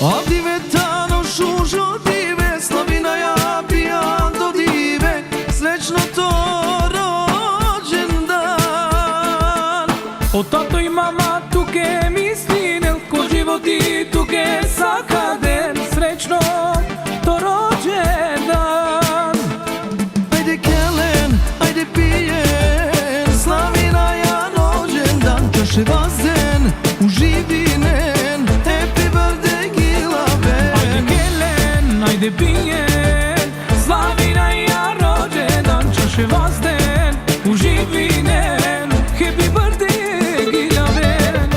A divetano šužo dive, slavina ja pijan do dive, srećno to rođendan. O tato i mama tuke misline, ko životi tuke sakaden, srećno to rođendan. Ajde kelen, ajde pijen, slavina ja rođendan, čaše vazen, uživinen, happy birthday Gilaven. Ajde kelen, ajde pijen, slavina ja rođendan, čaše vazden, uživinen, happy birthday Gilaven.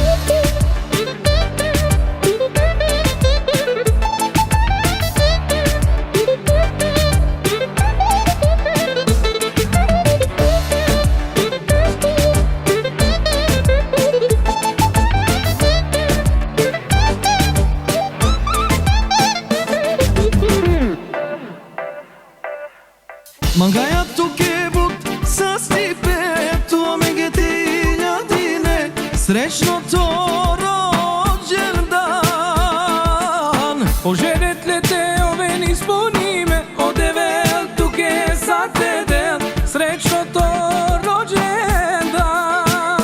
Mangaja tu kebut sa stipe, tu omegetinja dine, srećno to rođendan. O ženetle te ove nispunime, o devel tuke sa teden, srećno to rođendan.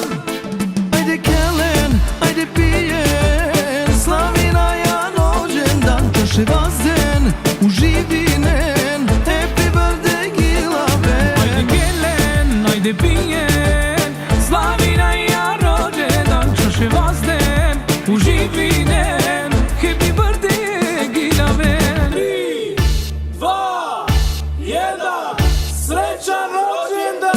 Ajde kelen, ajde pijen, slavina ja rođendan, čaše vazen, uživinen, happy birthday Gilaven. Ajde kelen, ajde pijen, slavina ja rođendan, čaše vazden, uživinen, happy birthday Gilaven. 3, 2, 1, srećan rođendan!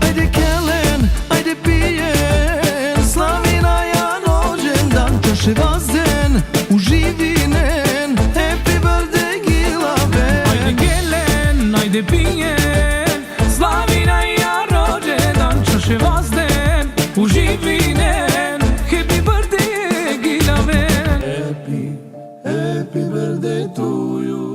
Ajde kelen, ajde pijen, slavina ja rođendan, čaše vazen, uživinen, happy birthday Gilaven. Ajde kelen, ajde pijen, slavina ja rođendan, čaše vazden, uživinen, happy birthday Gilaven. Happy birthday to you.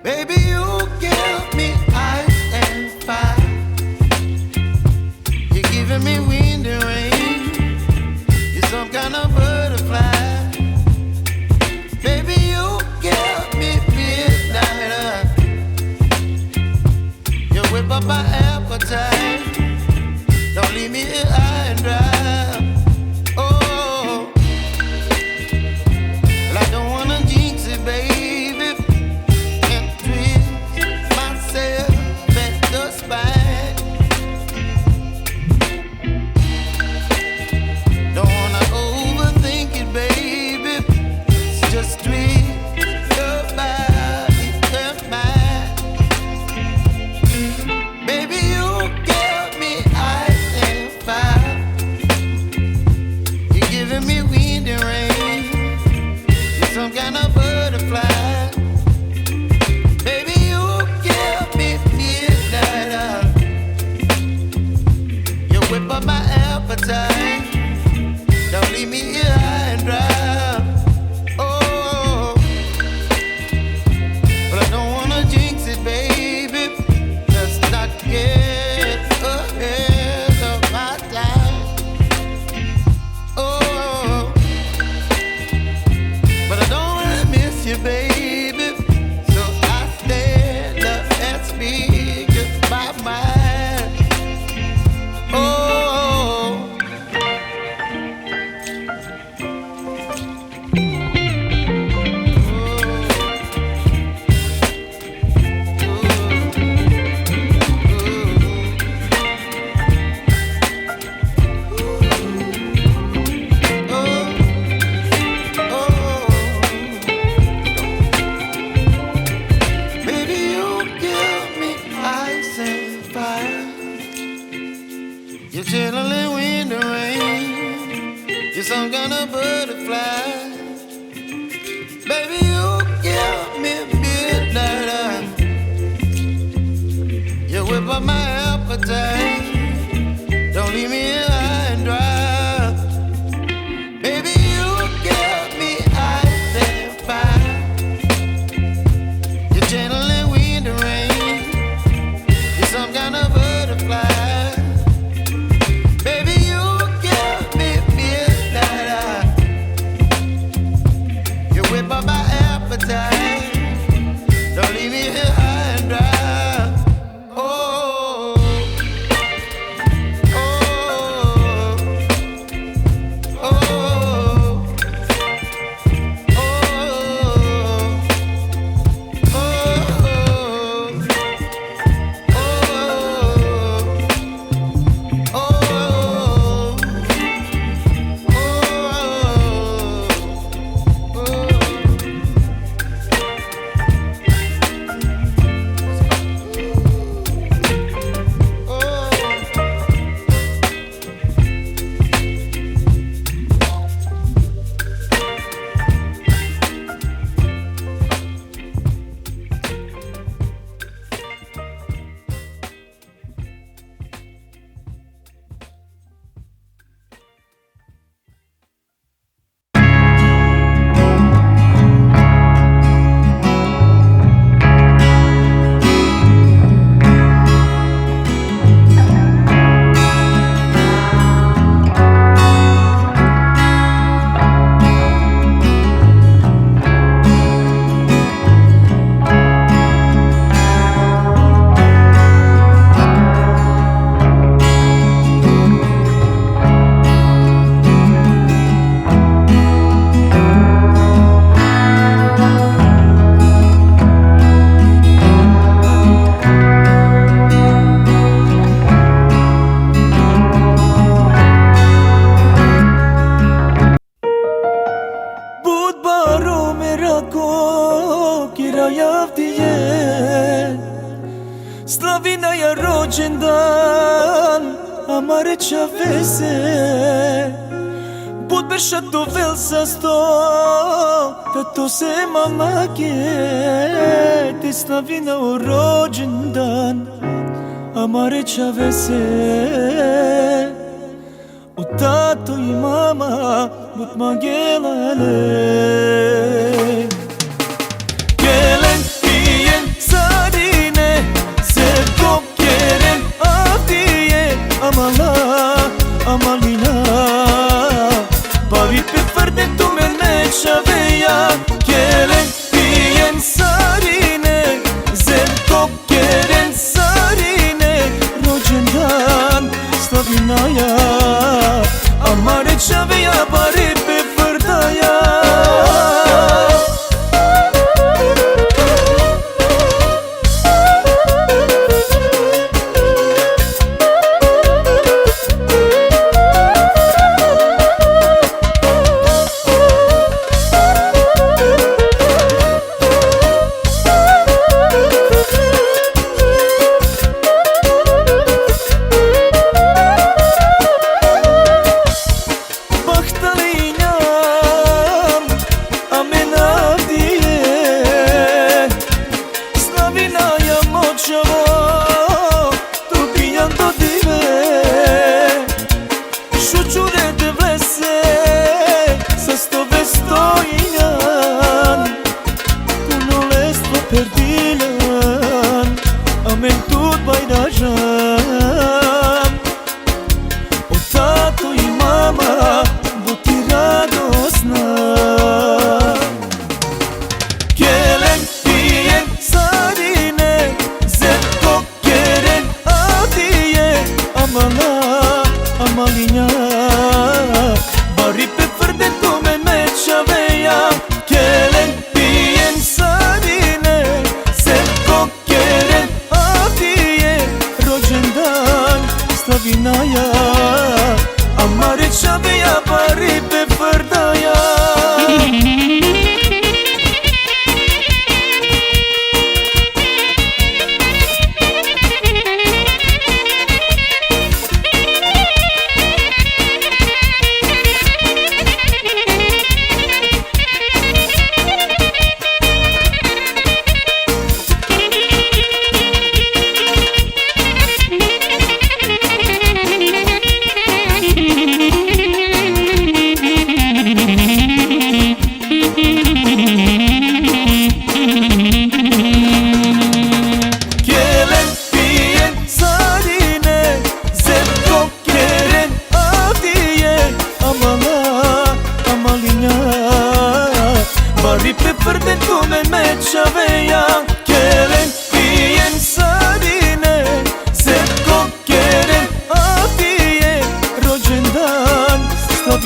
Baby, you give me ice and fire. You're giving me wind and rain. You're some kind of butterfly. Baby, you give me midnight. You whip up my appetite. Don't leave me here high and dry. Oh, well, I don't wanna jinx it, baby. Some kind of butterfly. Baby, you give me midnight. You whip up my appetite. Don't leave me here high and dry. Oh, but I don't wanna jinx it, baby. Let's not get ahead of my time. Oh, but I don't wanna miss you, baby. So I stand up and speak my mind. Oh. You're chilling in the rain. You're some kind of butterfly. Baby, you give me midnight. You whip up my appetite. Don't leave me here high and dry. Baby, you give me ice and fire. You're channeling wind and rain. You're some kind of butterfly. Baby, you give me midnight. You whip up my appetite. Don't leave me here high and dry. Slavinaja rođendan, amare čavese. Bud beša to vel sa sto, da to se mamake. Te Slavina o rođendan, amare čavese. O tato i mama, bud magelale. Gelen pijen sarine, sevdom gelen avdiye. Amala, amalina, bavi pe fărde tu men meçaveya. Gelen pijen sarine, sevdom gelen sarine. Rođendan Slavinaya, amare çaveya, bavi pe fărdaya. Slavinaya, amare çaveya, bari pe fărdaya.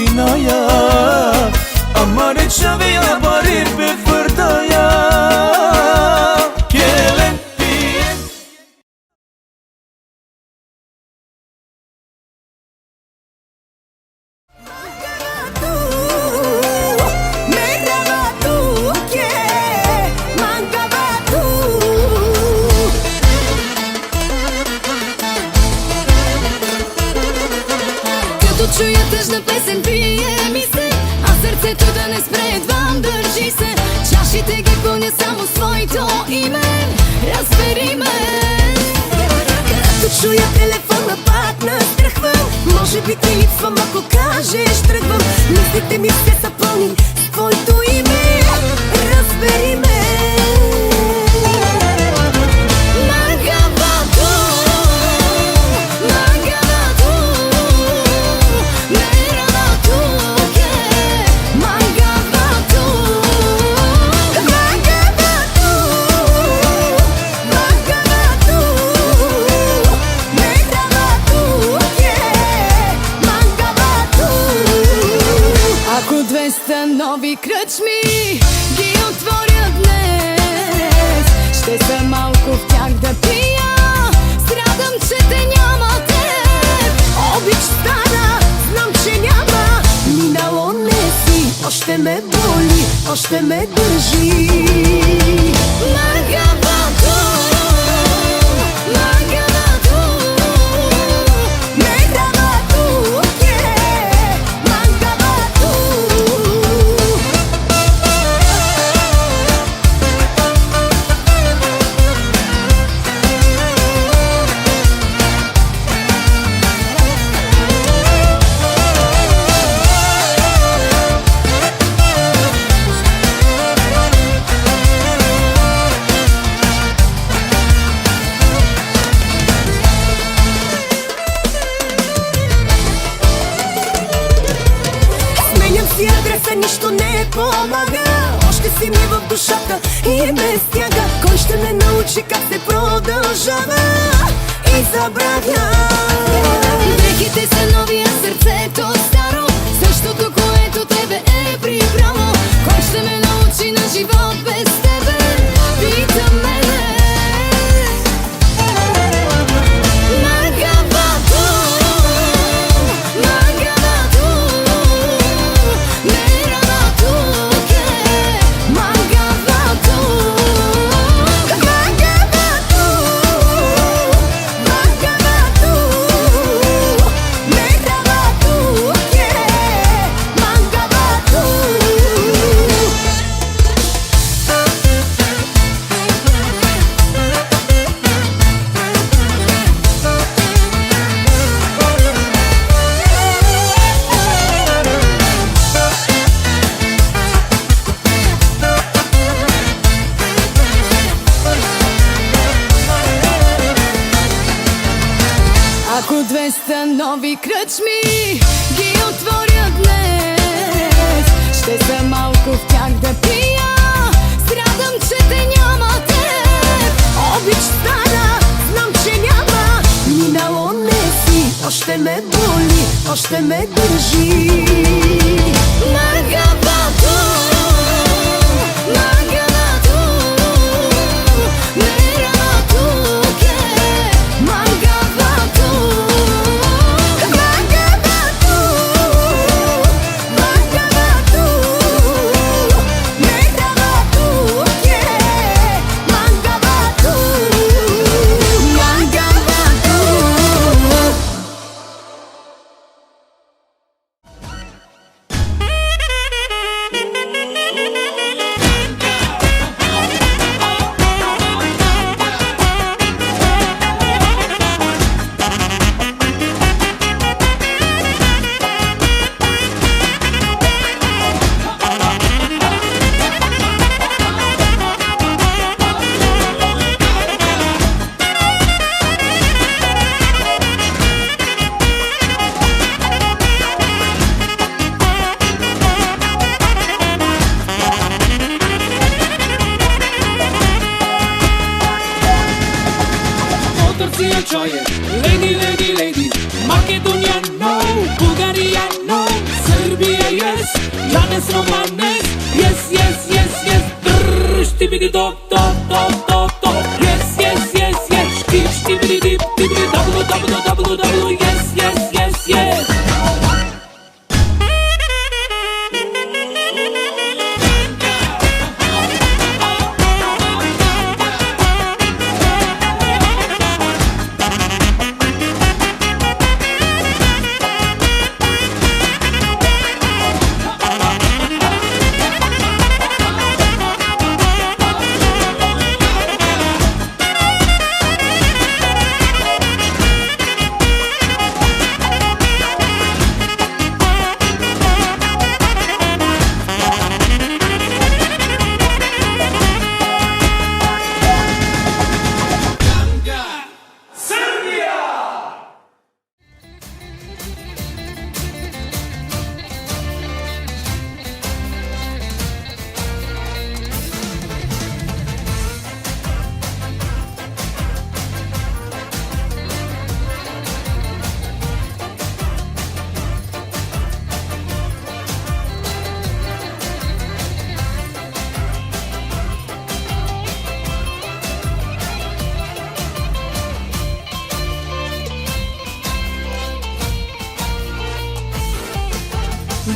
vinaja Amare qavija barir për fërdaja Kjelen pijen Čuję też na pesen pije mi se A srce tu danes pred vam drži se Čašite ga pune samo svojto ime Разбери ме Когато чуя телефона пак настръхвам Може би ти липсвам ако кажеш тръгвам Мислите ми все са пълни с твоето име Разбери ме Нови кръчми ги отворя днес Ще са малко в тях да пия Страдам, че те няма теб Обич стара, знам, че няма Минало не си, още ме боли, още ме държи Магавато, магавато Медавато, нищо не помага Още си ми в душата и ме стяга Кой ще ме научи как се продължава и забравя Дрехите са нови, а сърцето старо Същото, което тебе е прибрало Кой ще ме научи на живот без тебе? Пита мене Ако 200 нови кръчми ги отворя днес Ще са малко в тях да пия Страдам, че те няма теб Обич стара, знам, че няма Минало не си, още ме боли, още ме държи Магавато, магавато Меравато ке, магавато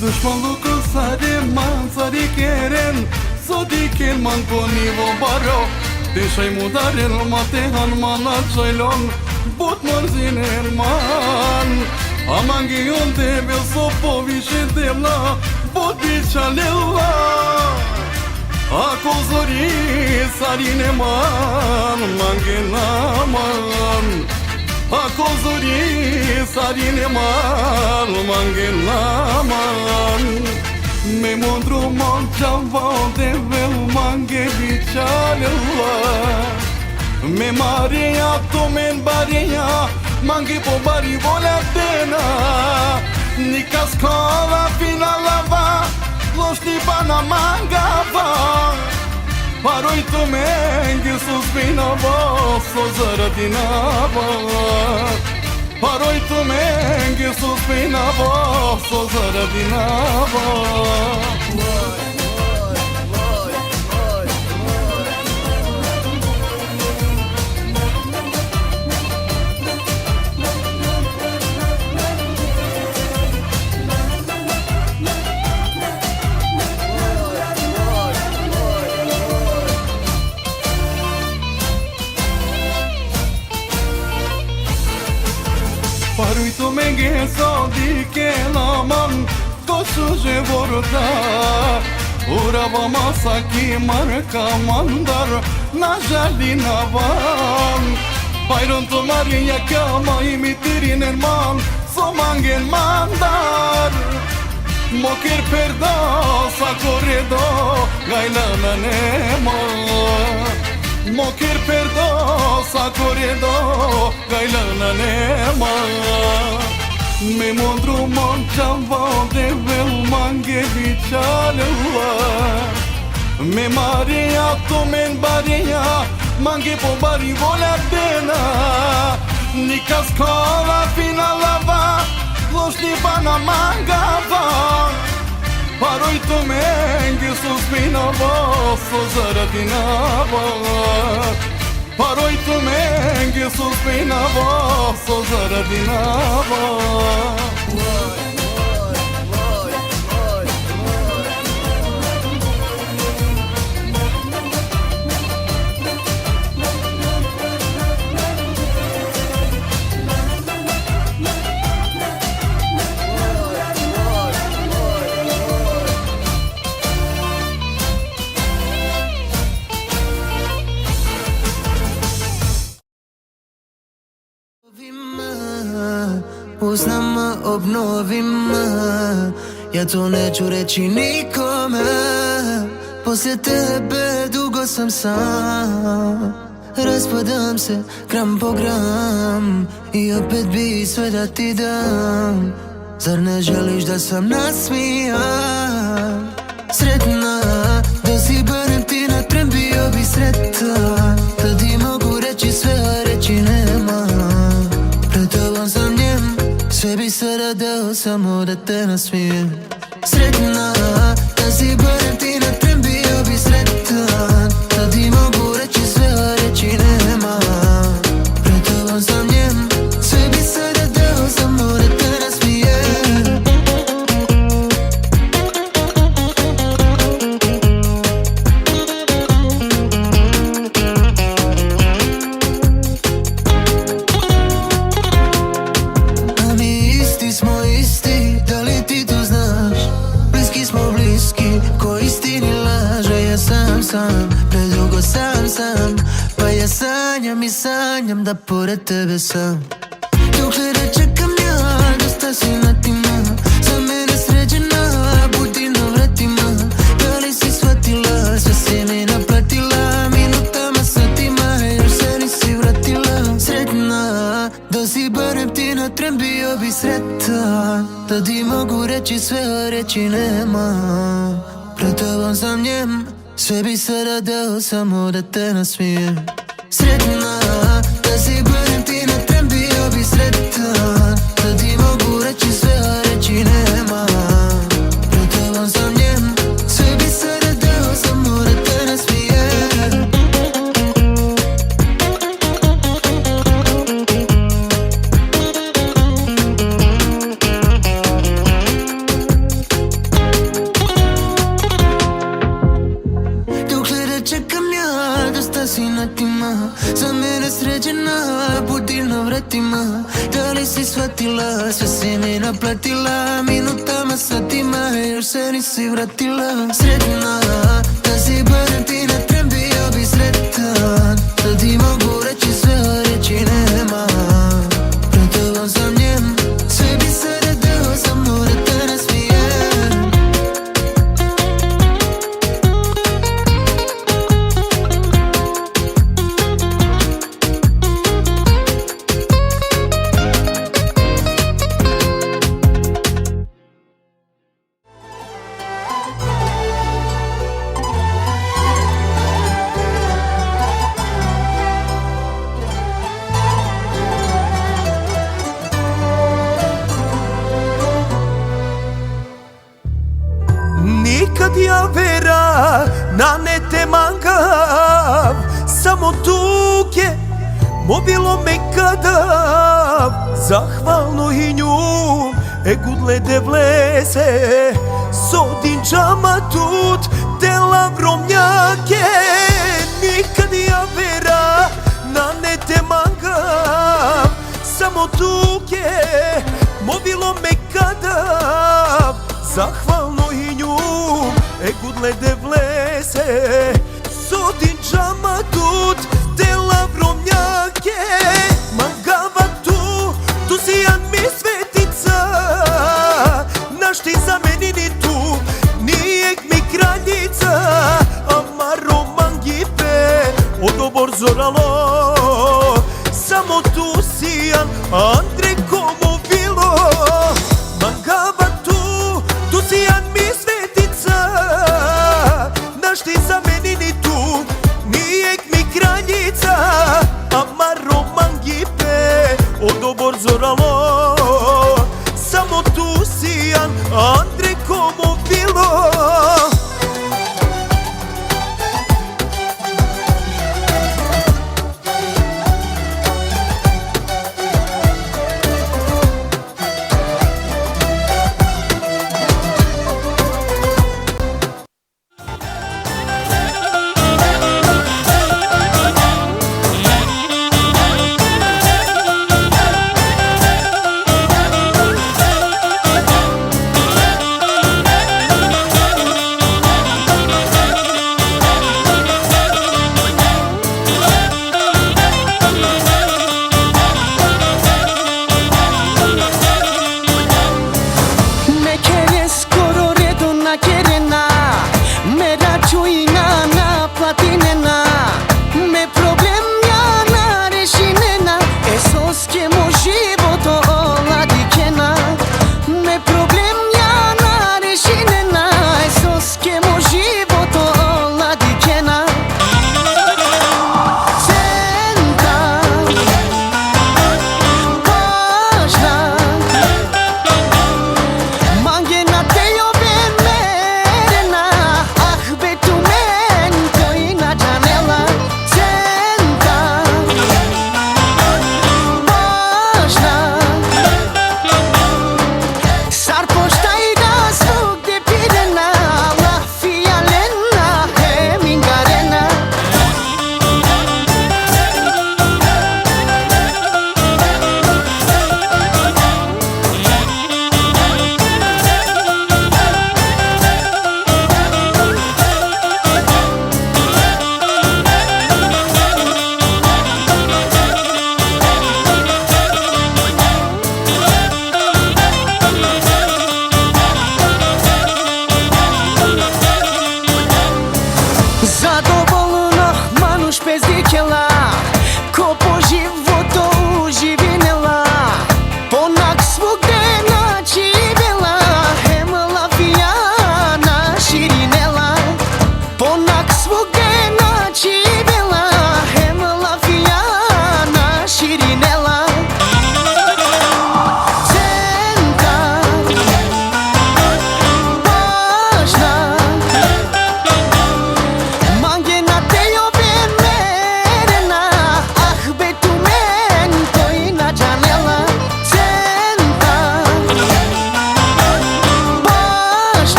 Dushmanluku man sari keren Sodi ken man koni vo baro Te shaj mudarel ma te han manat shajlon Bot mërzin man Amangi on te beso po vishe demla Bot bichalella Ako zori sarine man Mangena man Ako zori sarine man Mangena man Me mondru man çaval devel mange bichalella Me maria to men baria Mangi po bari vola tena Nika skola fina lava Lošni bana mangava Paroj to mengi suspinavo So zaradinava Paroj to mengi suspinavo So zaradinava Paruj to menge so di ke laman Kosu je vorta Urava masa ki marka mandar Na žalina van Pajron to marinja kama imitirin erman So mangen mandar Mokir perda sa corredo Gailana nema Mokir perdo sa corredo Gailana nema Me mondru mon çava devel mange bichalella Me maria to men baria Mange po bari vola dena Nika skola fina lava Lošni bana mangava Paroj to mengi suspinavo So zaradinava Paroj to mengi suspinavo So zaradinava Uznam, obnovim. Ja to neću reći nikome. Poslije tebe dugo sam sam. Raspadam se gram po gram I opet bi sve da ti dam. Zar ne želiš da sam nasmijan? Sretna, da si barem ti na tren bio bi sretan. Da ti mogu reći sve, a reći nema. Pred tobom sam njem, sve bi sada dao samo da te nasmijem. Sretna, da si barem ti na tren bio bi sretan. Da ti mogu reći sve, a reći nema. Pred tobom sam njem, sve bi sada dao samo da te nasmijem. Predugo sam, pa ja sanjam i sanjam da pored tebe sam. Dokle da čekam ja, dosta si natima. Za mene sređena, budi na vratima. Da li si shvatila, sve si mi naplatila. Minutama, satima, još se nisi vratila. Sretna, da si barem ti na tren bio bi sretan. Da ti mogu reći sve, a reći nema. Pred tobom sam njem, sve bi sada dao samo da te nasmijem. Sretna, da si barem ti na tren bio bi sretan. Da ti mogu reći sve, a reći nema. Pred tobom sam njem, sve bi sada dao samo da te nasmijem. zaplatila minutama, satima, još se nisi vratila. Sretna, da si barem ti na tren, bio bi sretan. Da ti mogu reći sve, a reći nema. Pred tobom sam njem, sve bi se redeo, samo da te nasmijem. Nikad ja vera na ne te mangav, samo tuke mobilo me kadav. Zahvalno i nju egudle de vleze, sodin džama tut te lavromnjake. Nikad ja vera na ne te mangav, samo tuke mobilo me kadav. Zahvalno i nju egudle de vleze, sodin džama tut te lavromnjake. Mangava tu si jan mi svetica, naš ti za meni ni tu, nijek mi kraljica. Amaro mangipe, odobor zoralo, samo tu si jan Andre komo bilo. Mangava tu si jan mi svetica, naš ti za meni ni tu, nijek mi kraljica.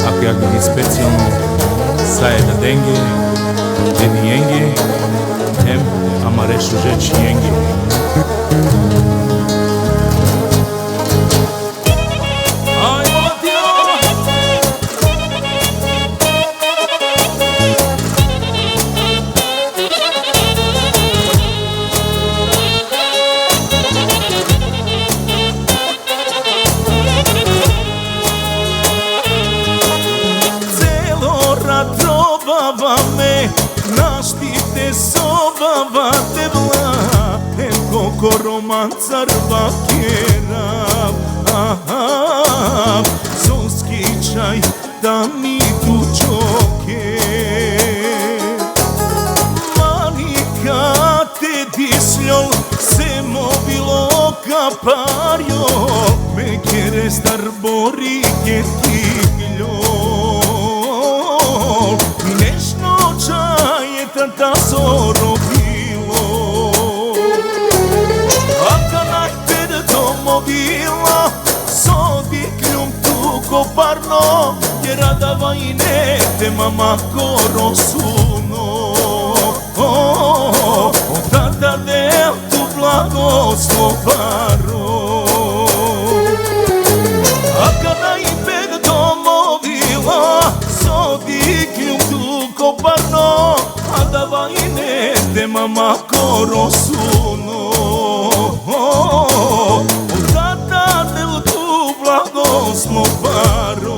Ako ja bih specijalno Saeda Denge, Edi Jenge, Em Amarešu Žeći Jenge. Probava me, naštite sobava te vla, koliko romancar bakera. Zonski čaj da mi tu čoke, manika te disljol se mobilo kapario, me kere star bori ketkiljol. Nešto čaje tata zoro bilo, a kanaj pred domovila sodi kljum tu koparno, jer radava i ne te mama koro suno. Od tata del tu blagoslovaro, a kanaj pred domovila sodi kljum tu koparno, a dava i ne te mama koro suno. Od tata del tu blagoslovaro.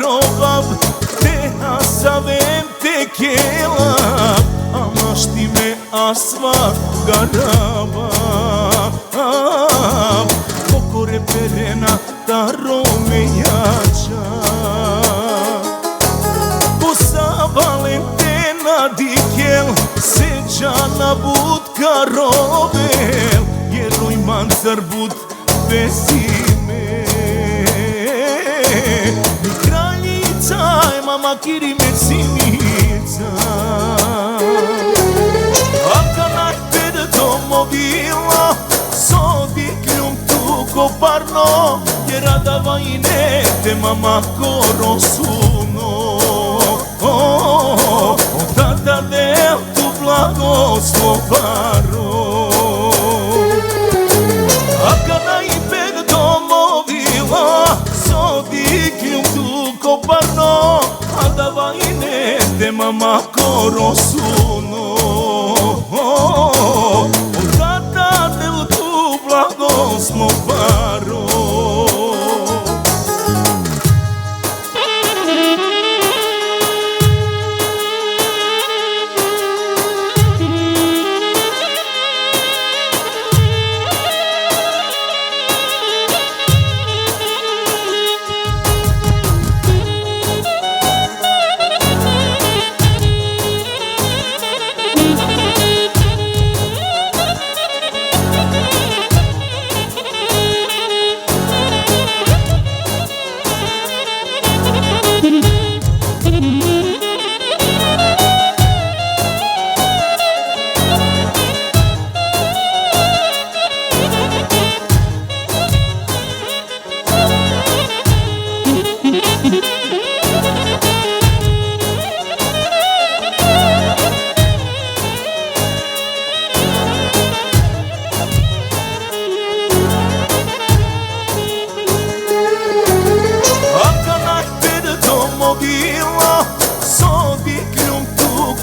Robav te asavem te kelab, ama šti me asva garaba. Kokore perena ta rome jača, Posa Valentena dikel seđana budka robel, jeroj mancar bud bez ime. Mama kiri me simica, a kanaj pred domovila sodi kljum tu koparno, jer radava i ne te mama koro suno. Od tata del tu blagoslovaro, a kanaj pred domovila sodi kljum tu koparno, a dava i ne te mama koro suno. Od tata del tu blagoslovaro.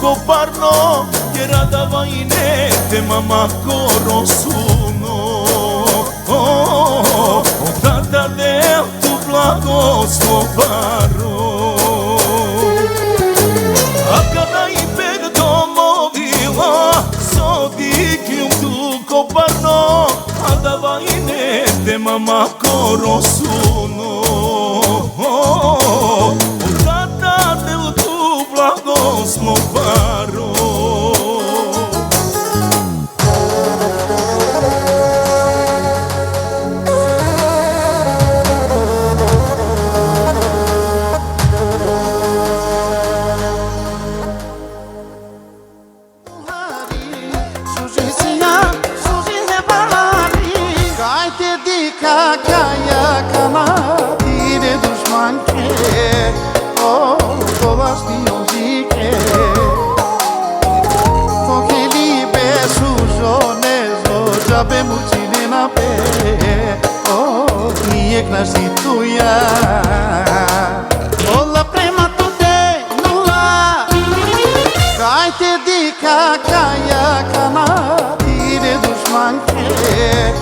Koparno, jer radava i ne te mama koro suno. Od tata del tu blagoslovaro, mama coro suno Tata del tu blagoslo paro Kaya kanatire düşman ke O dolaşıyor zike Kokeli besuzo nezo Jabe mucine na pe O nijek naš tuja Ola prema tude nula Kajte dika kaya kanatire düşman ke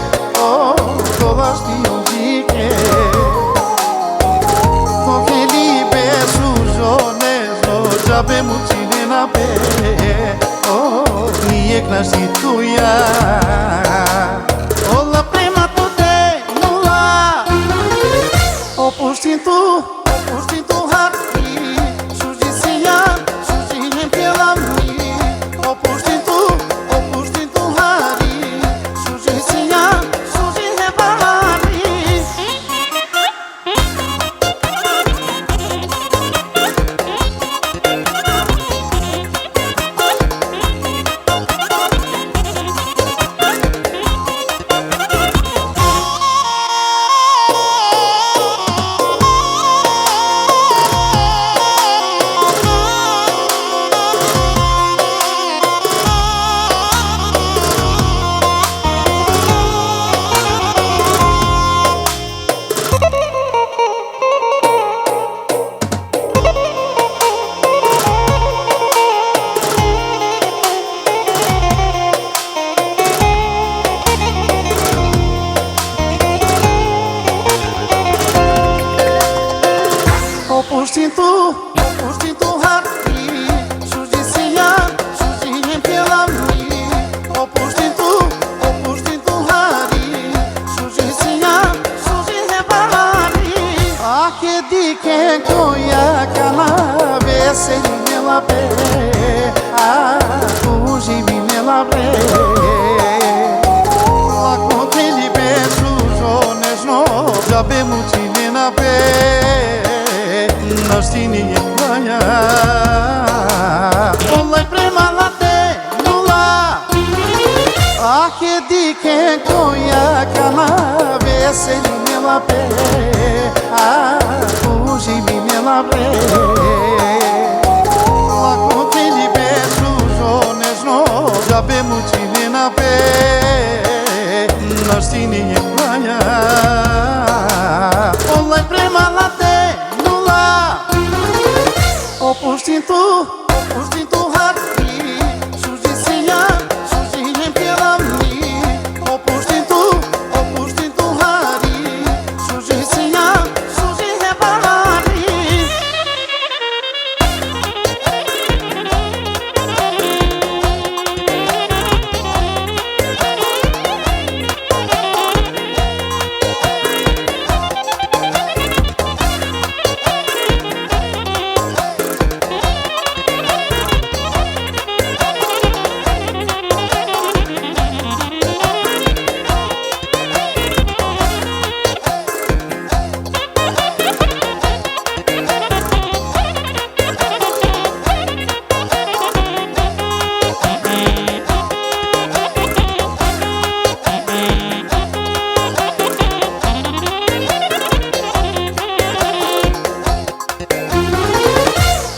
O dolaşıyor zike Kokeli besuzo nezo Jabe mucine na pe O nijek naš tuja Ola prema tude nula Opuștin tu harfi Sujicia, sujinem pela mi Opuștin tu hari Sujicia, sujine balami Opuștin tu harfi Sujicia, sujinem pela mi Opuștin tu hari Sujicia, sujine balami Ake dike koya kana Veseline la pe Ujivine la pe Lakoteli besuzo nežno Jabe mucine na pe Naštini je planja Olaj prema la te nula Ake dike koja kana Veseline la pe Uživine la pe Lakoteli besuzo nežno Jabe mucine na pe Naštini je planja Olaj prema la te nula Opuștin tu harfi Sujicia, sujinem pela mi Opuștin tu hari Sujicia, sujine balami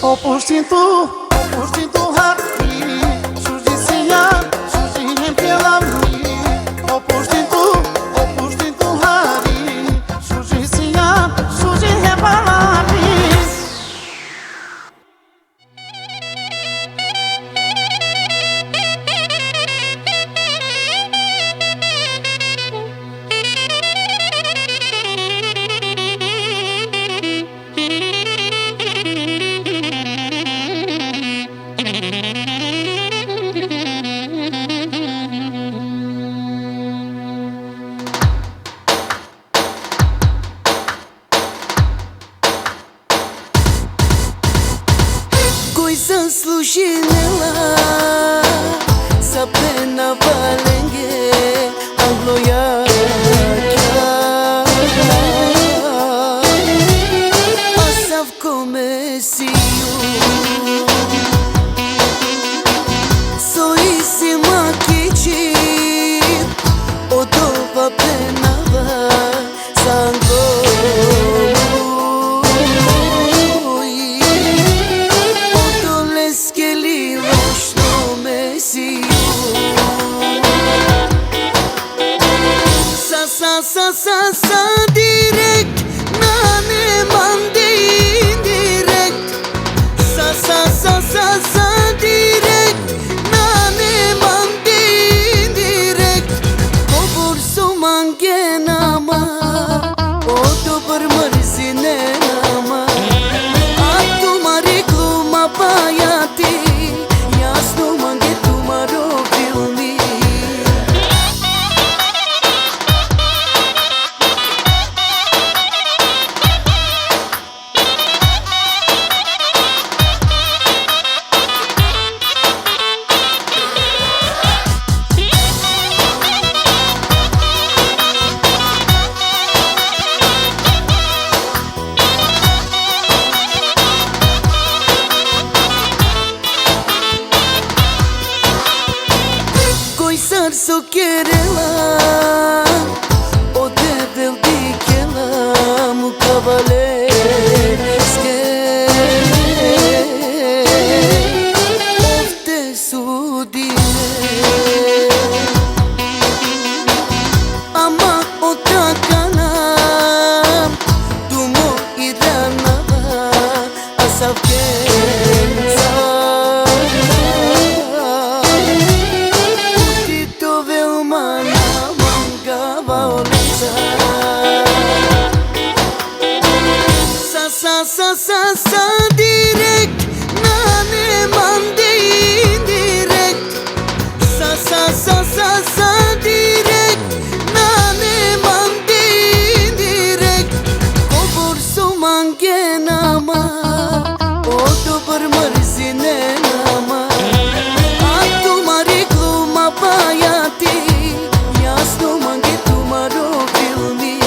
Opuștin tu harfi Sujicia, sujinem pela mi Opuștin tu hari Sujicia, sujine balami zaslužila za pena valenge anglojača Asav komesiju Soisima kići od ova penava sango Sa direkt na nemande indirekt Sa direkt na nemande indirekt Govor su mangenama o dobar mrzine nama A tumari gluma bajati jasno mange tumaro filmi So querela o devel dikela mu cavaleske Ofte sudine ama o takana dumo irana asav kenza Sa direkt na nemande indirekt Sa direkt na nemande indirekt Govor su mangenama o dobar mrzine nama A tumari gluma bajati jasno mange tumaro filmi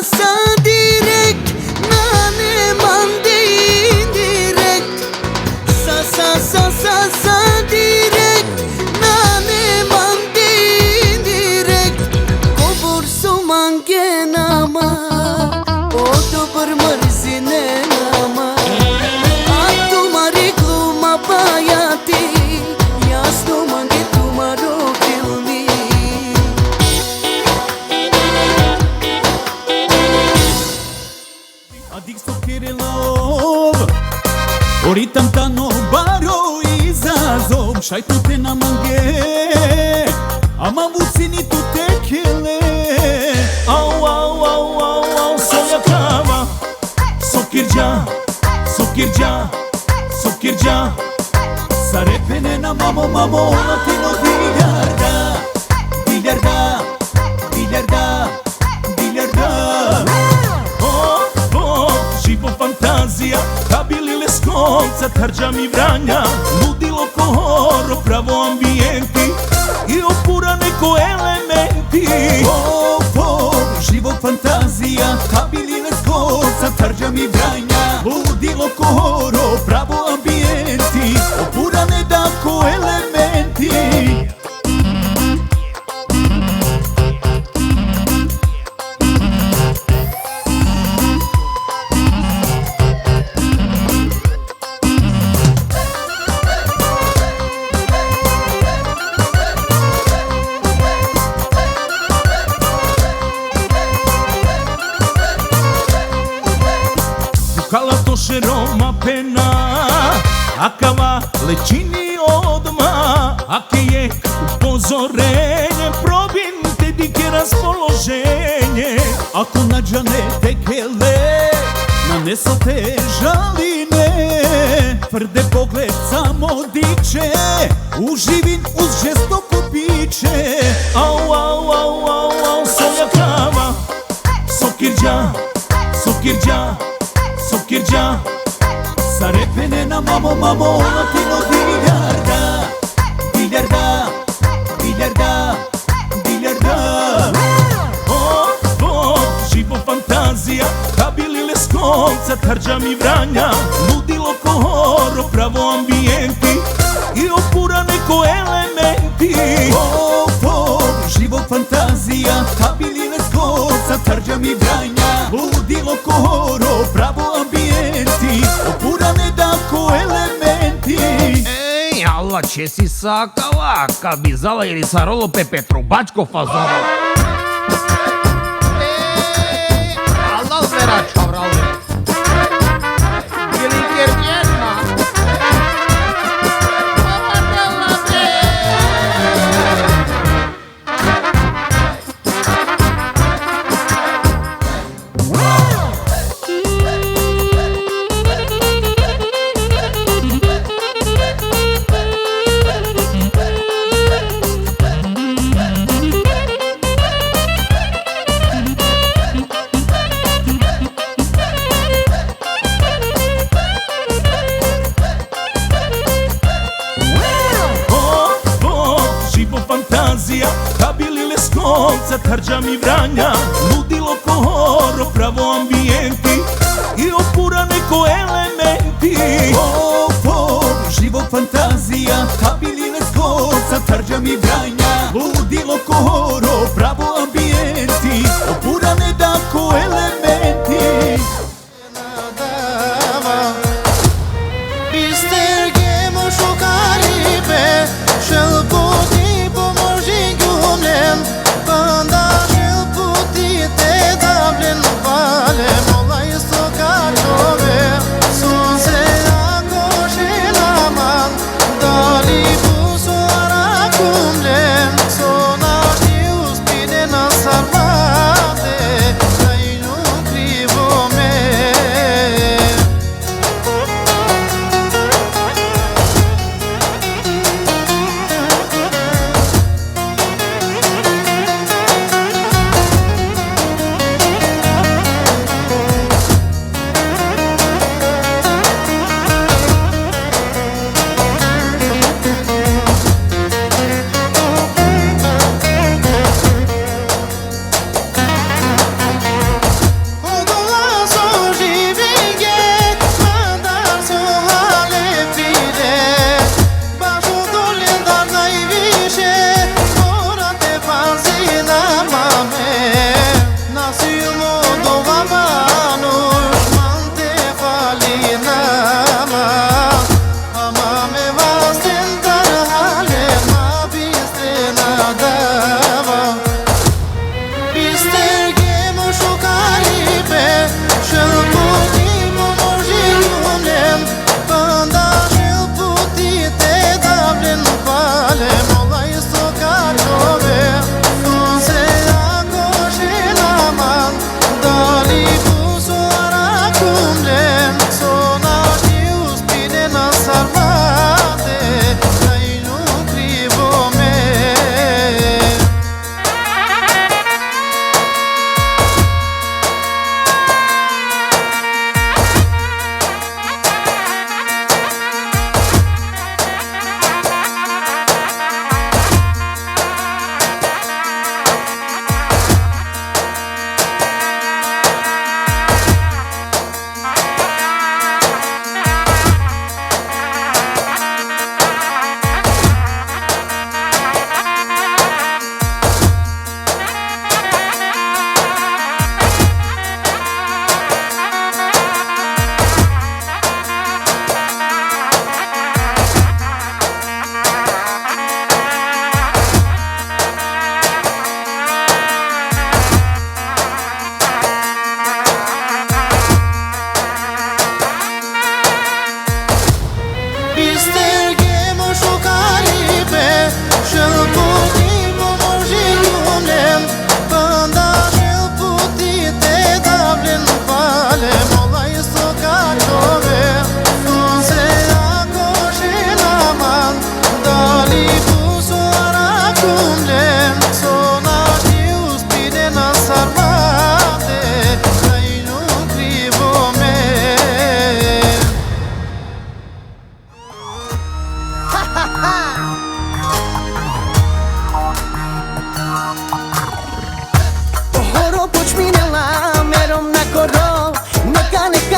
Sa direkt na nemande indirekt Sa direkt na nemande indirekt Govor su mangenama o dobar mrzine nama A tumari gluma bajati jasno mange tumaro filmi Adik sto Kirilov Oritam tano baro izazov Šajtu te na mange Ama vucini tu tekele Au Soja kava Sokirđa Sarepene na mamo Latino biljarda Živo fantazija Kabili Leskovca Tarđa mi Vranja Ludilo ko horo Pravo ambijenti I opura neko elementi Živo fantazija Kabili Leskovca Tarđa mi Vranja Ludilo ko horo Pravo ambijenti Opura nedako elementi Kalatoše Roma pena, a kava lećini odma, a kejek upozorenje, probim te dike raspoloženje. Ako nađane tekele, naneso te žaline, tvrde pogled samo diče, uživim uz žestoko piće. Au, au, au, au, au, soja kava, sokirđa, sokirđa, sokirđa, sa repene na mamo, mamo, latino diljarda, diljarda, diljarda, diljarda. Živo fantazija, kabili Leskovca, Tarđa mi Vranja, ludilo ko horo, pravo ambijenti i opurane ko elementi. Živo fantazija, kabili Leskovca, Tarđa mi Vranja, ludilo ko horo, pravo ambijenti, opurane da ko elementi. Ej, alla, ce si sakala? Ka bizala ili sa rolo pe Petrubačko fazonu? Vera čavrali ili kjerđena kabili Leskovca, Tarđa mi Vranja, ludilo ko horo, pravo ambijenti i opurane ko elementi. Živo fantazija, kabili Leskovca, Tarđa mi Vranja, ludilo ko horo, pravo ambijenti, opurane da ko elementi. Dali bu soara kumle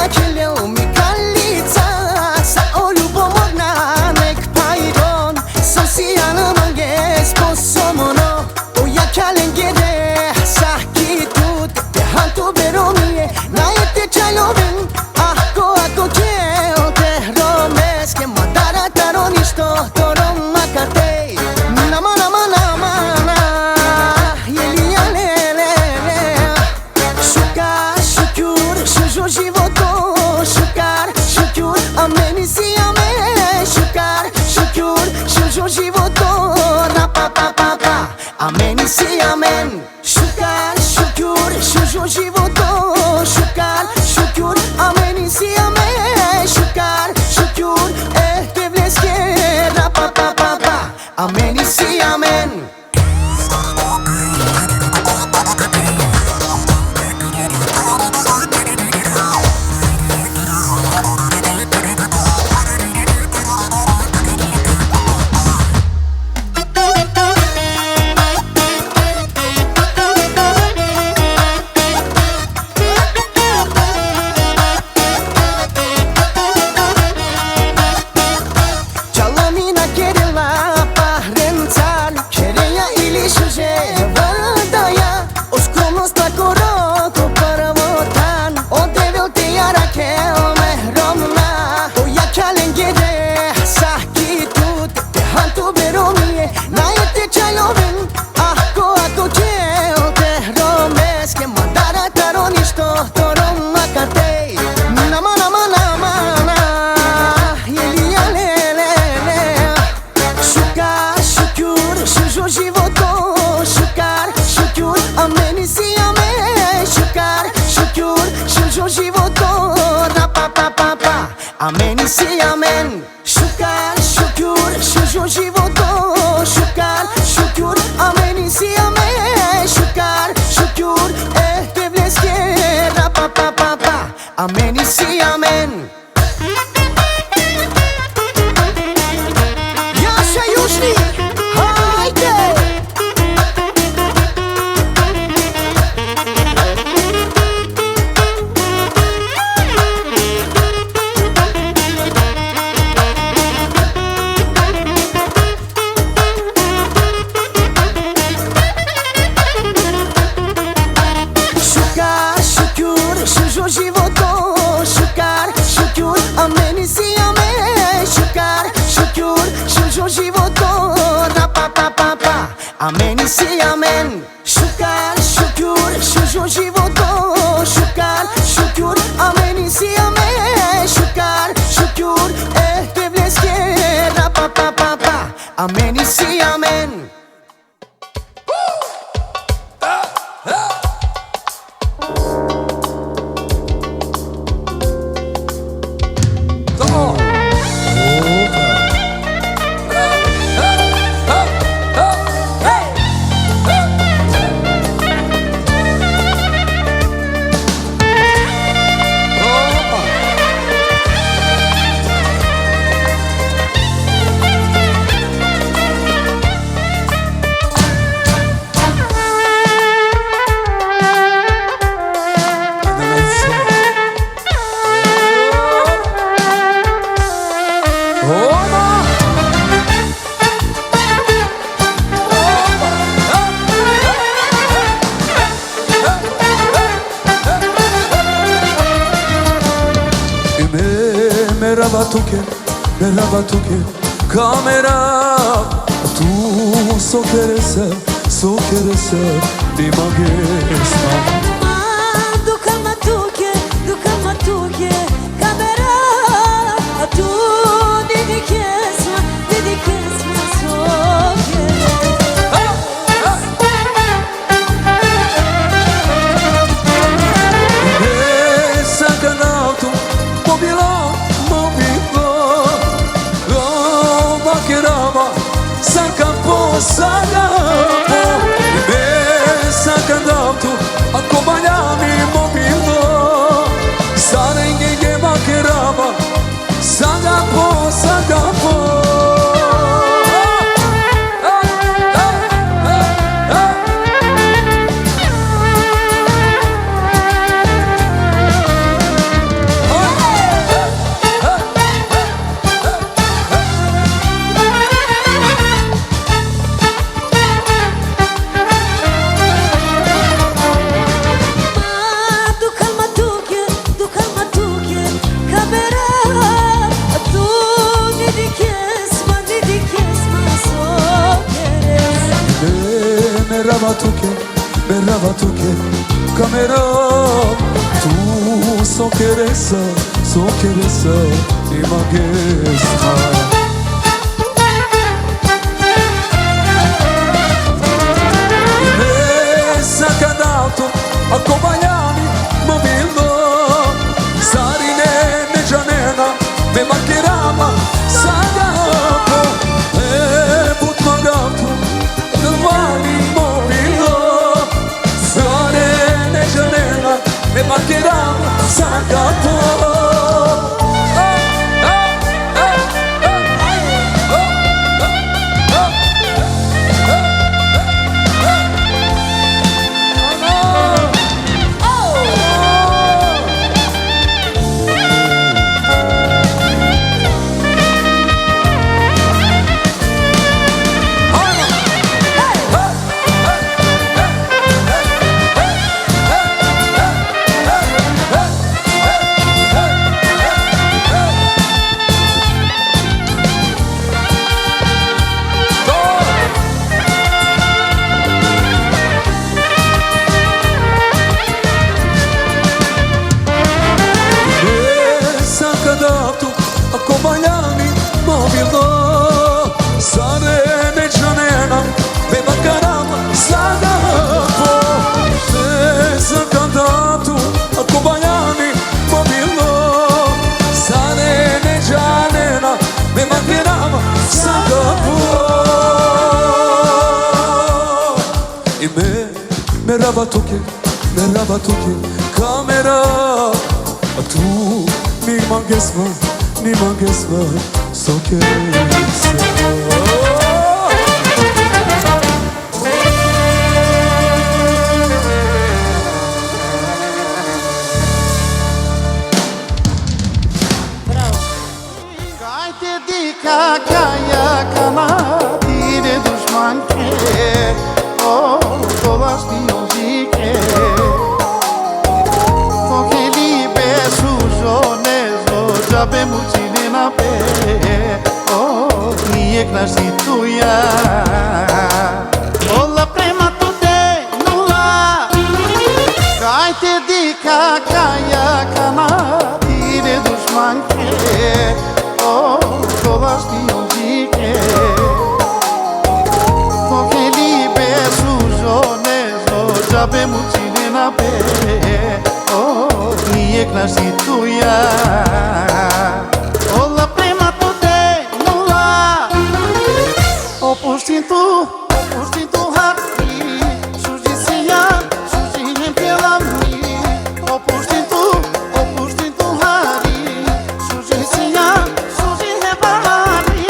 kieleu mikalica sa o ljubomorna nek pajron socijalno manges posomono o ja kalengere sa kitut te hantu beromie na ete čajlovin ako kjel te romeske madara taroništo torom makatej nama životo šukar, šukur, ameni si ame šukar, šukur, šukur životo na pa pa pa pa ameni si amen šukar, šukur, šukur životo šukar, šukur, ameni si ame šukar, šukur, te vleske na pa pa pa pa ameni si amen. Amen si amen Shukar, shukur, shujur životo Shukar, shukur, amen si amen Shukar, shukur, te vleske ra pa pa pa pa Amen si amen Jasha Južni, hajde! Amen si amen Shukar, shukur, shujur životo Shukar, shukur, amen si amen Shukar, shukur, te vleske ra pa pa pa pa Amen si amen Merhaba tuke kamera tu sokerese di magesma duka matuke kamera tu dedikesma soke sakanautu mobilo Sacampo, me sacando alto a cobra berrava tu che camera tu so queresa di magesta Sacadato accompagnami mobildo sarine ne gianena me mancherama sagato e putmagato del vali mobildo sarine ne gianena me mancherama sagato accompagnami mobildo sarene gianena me mancarama sagato se cantato accompagnami mobildo sarene gianena me mancarama sagato e me rabatuke camera tu mi mangesma so queresa Kajte dika kaja kana tire dushmanke O todas diosike Koke libe sujonezo Jabe mucine na pe O nije knasi tuja Ola prema tude nula Kajte dika kaja kana tire dushmanke O todas diosike Koke libe sujonezo Jabe mucine na pe O nije knasi tuja Ola prema tude nula Opuștin tu hati Sujicia, sujinem pela mi Opuștin tu hati Sujicia, sujine balami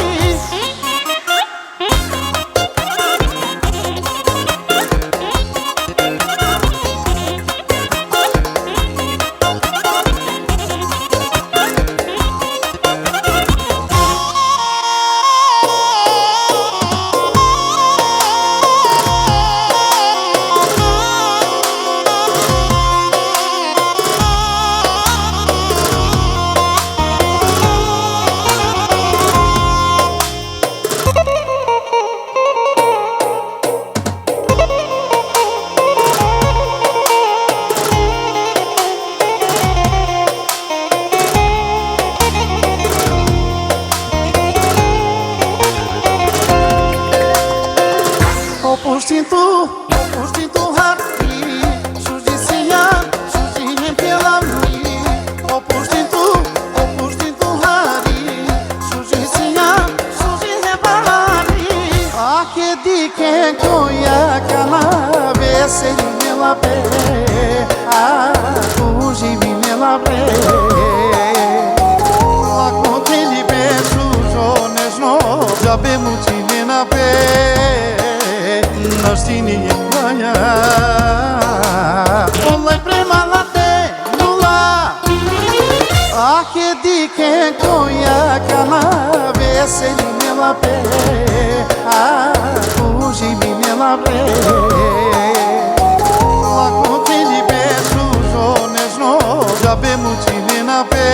Opuștin tu hati Sujicia, sujinem pela mi Opuștin tu hati Sujicia, sujine balami Ake dike koja kana Veseline la pe Uživine la pe Ako te libe sujonežno Jabe mucine na pe Naštini je klanja Olaj prema late nula Ake dike koja kana Veseline la pe Uživine la pe Ako te libe sujonežno Jabe mucine na pe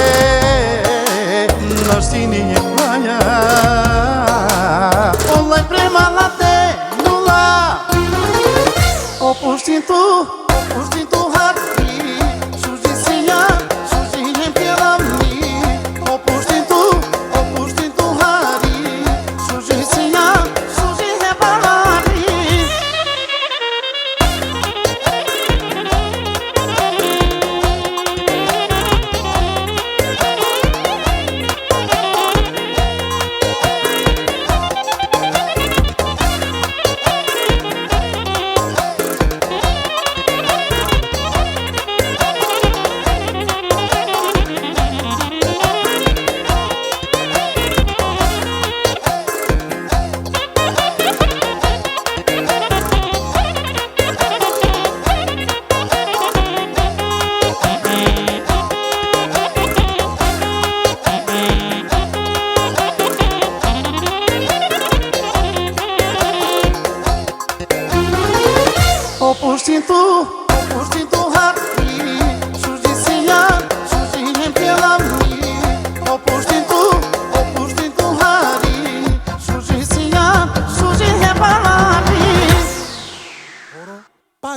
Naštini je klanja Olaj prema late nula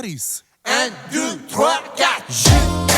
Maurice. 1, 2, 3, 4.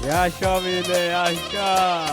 Yaşa bile yaşa.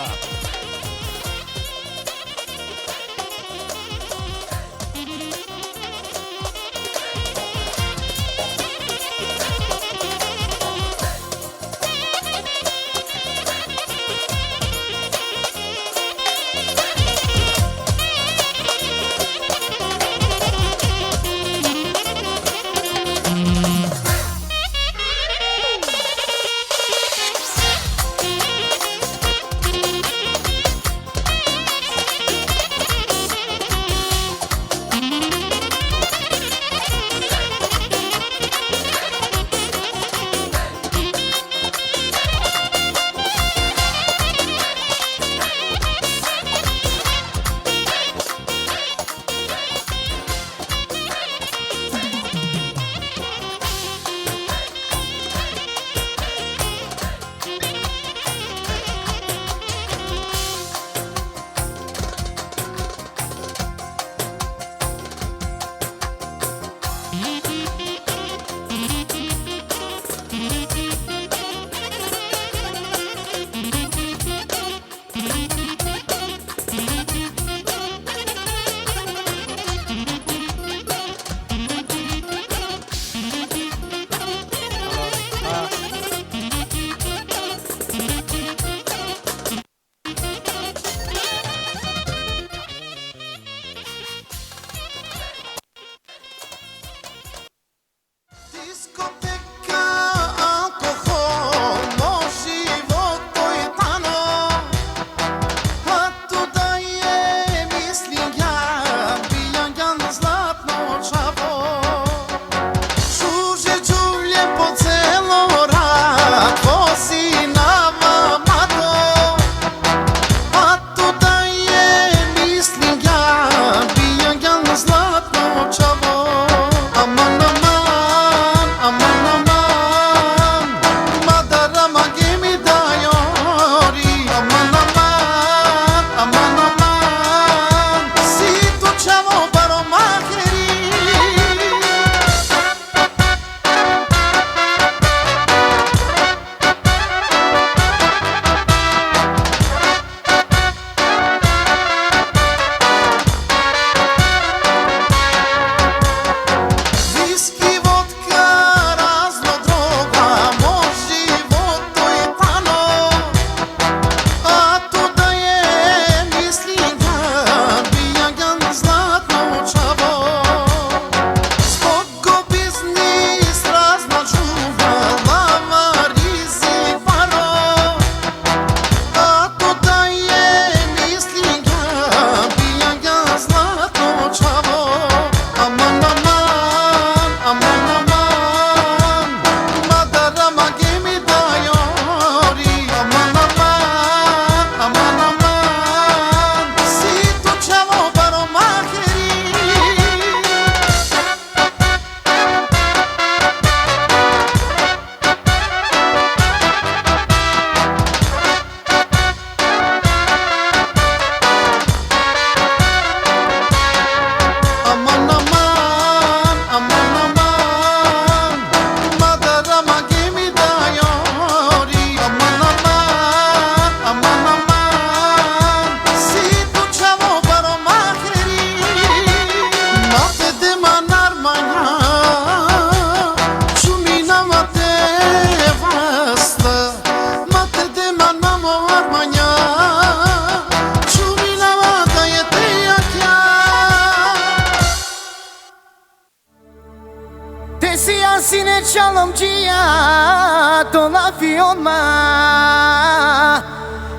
sine çalam cia tola fioma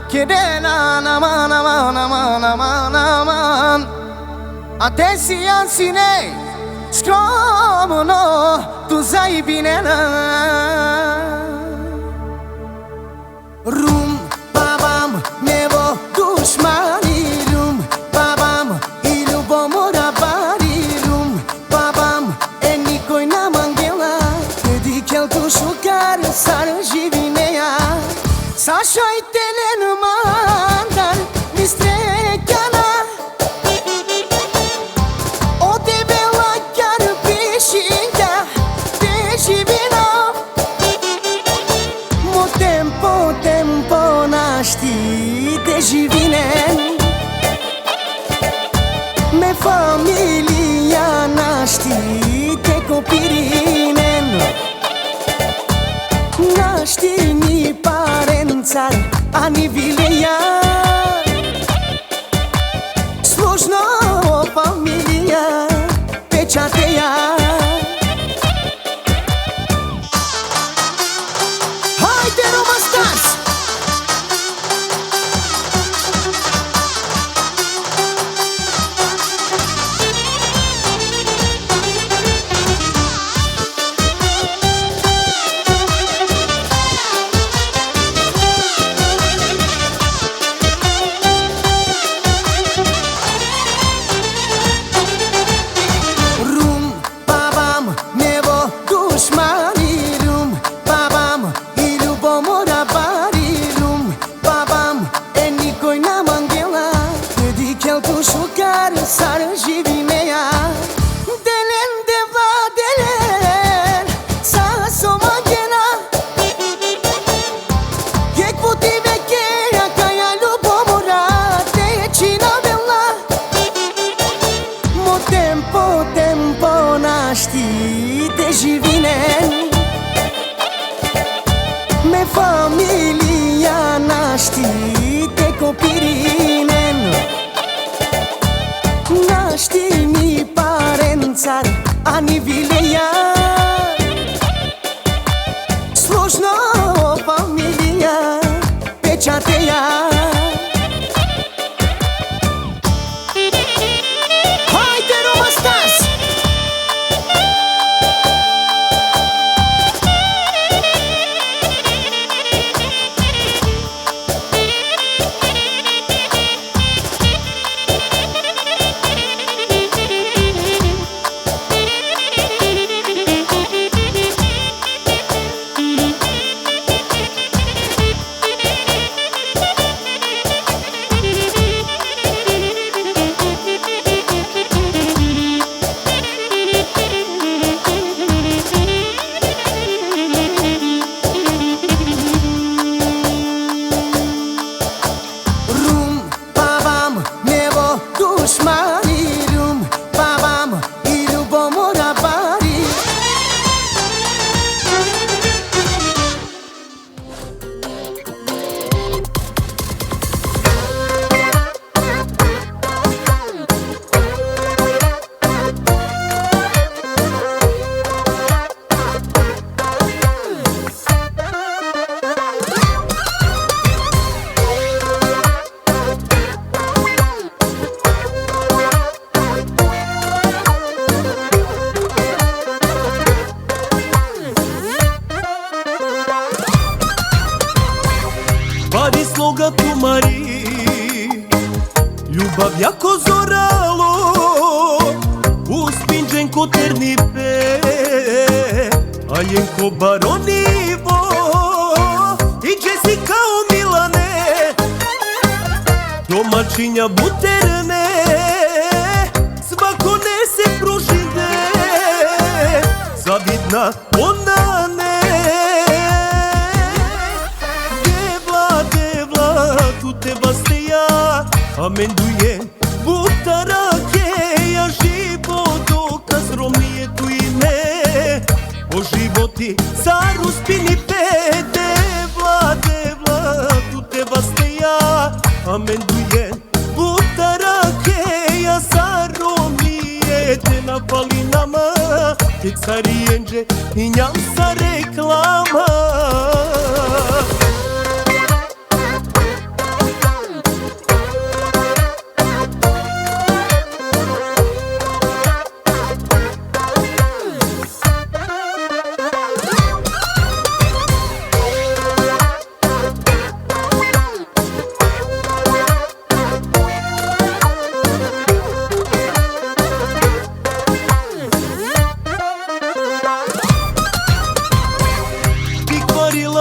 Kedena naman naman naman naman naman Atenção sine Skromono tu zaibinena Rum babam nevo dushmani rum babam ilubomora bari rum babam enikoi na mangela dedikel tu shukar sarjivineya Sashoi telen mandar mistrekana O de bela kar pishinga dejivina na manghela Dedichi al tuo sciucare sară și vinea Delen de va delen Sa so manghela Che puti vecchia Ca ea lupo morate Cina bella Mo tempo naști Te și vinen Me familia naști Te copirinen Naști mi parențar Ani vileia Služno familia Pečateja Haide Roma Stas! Pari sloga tumari Ljubav jako zoralo Uspinđen ko ternipe Aljen ko baronivo I Jessica o Milane Domaćinja buterne Svako ne se prožide Zavidna ona ne Tu te basteja Amendujem butara keja Život dokaz Romije tu ime O životi car uspini pete Devla tu te basteja Amendujem butara keja Za Romije te napali nama Te carijenđe i njam sa reklama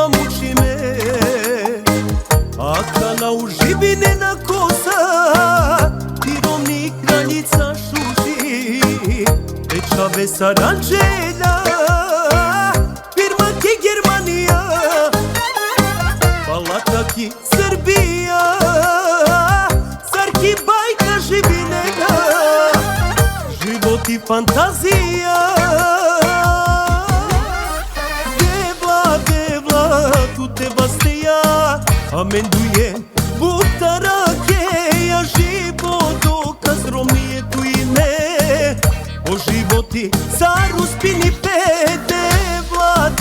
Muči me Akana u žibinena kosa Tirovnik kraljica šuži Pečave saranđelja Firma ki Germanija Palata ki Srbija Carki bajka žibinena Život i fantazija Tu te basteja Amendujem butara keja Život dokaz Romije tu ime O životi car uspini pete Devla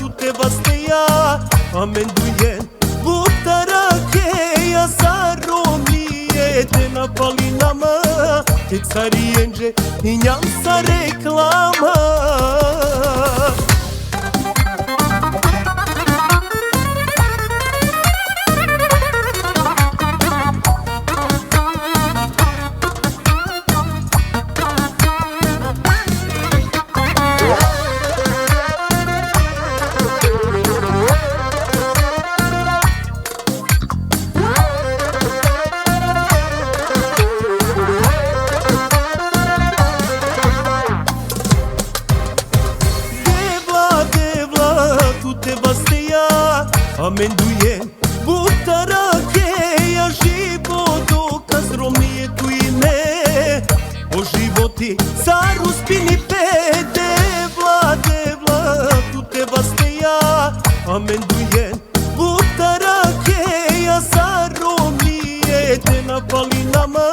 tu te basteja Amendujem butara keja Za Romije te napali nama Te carijenđe i njam sa reklama na palinama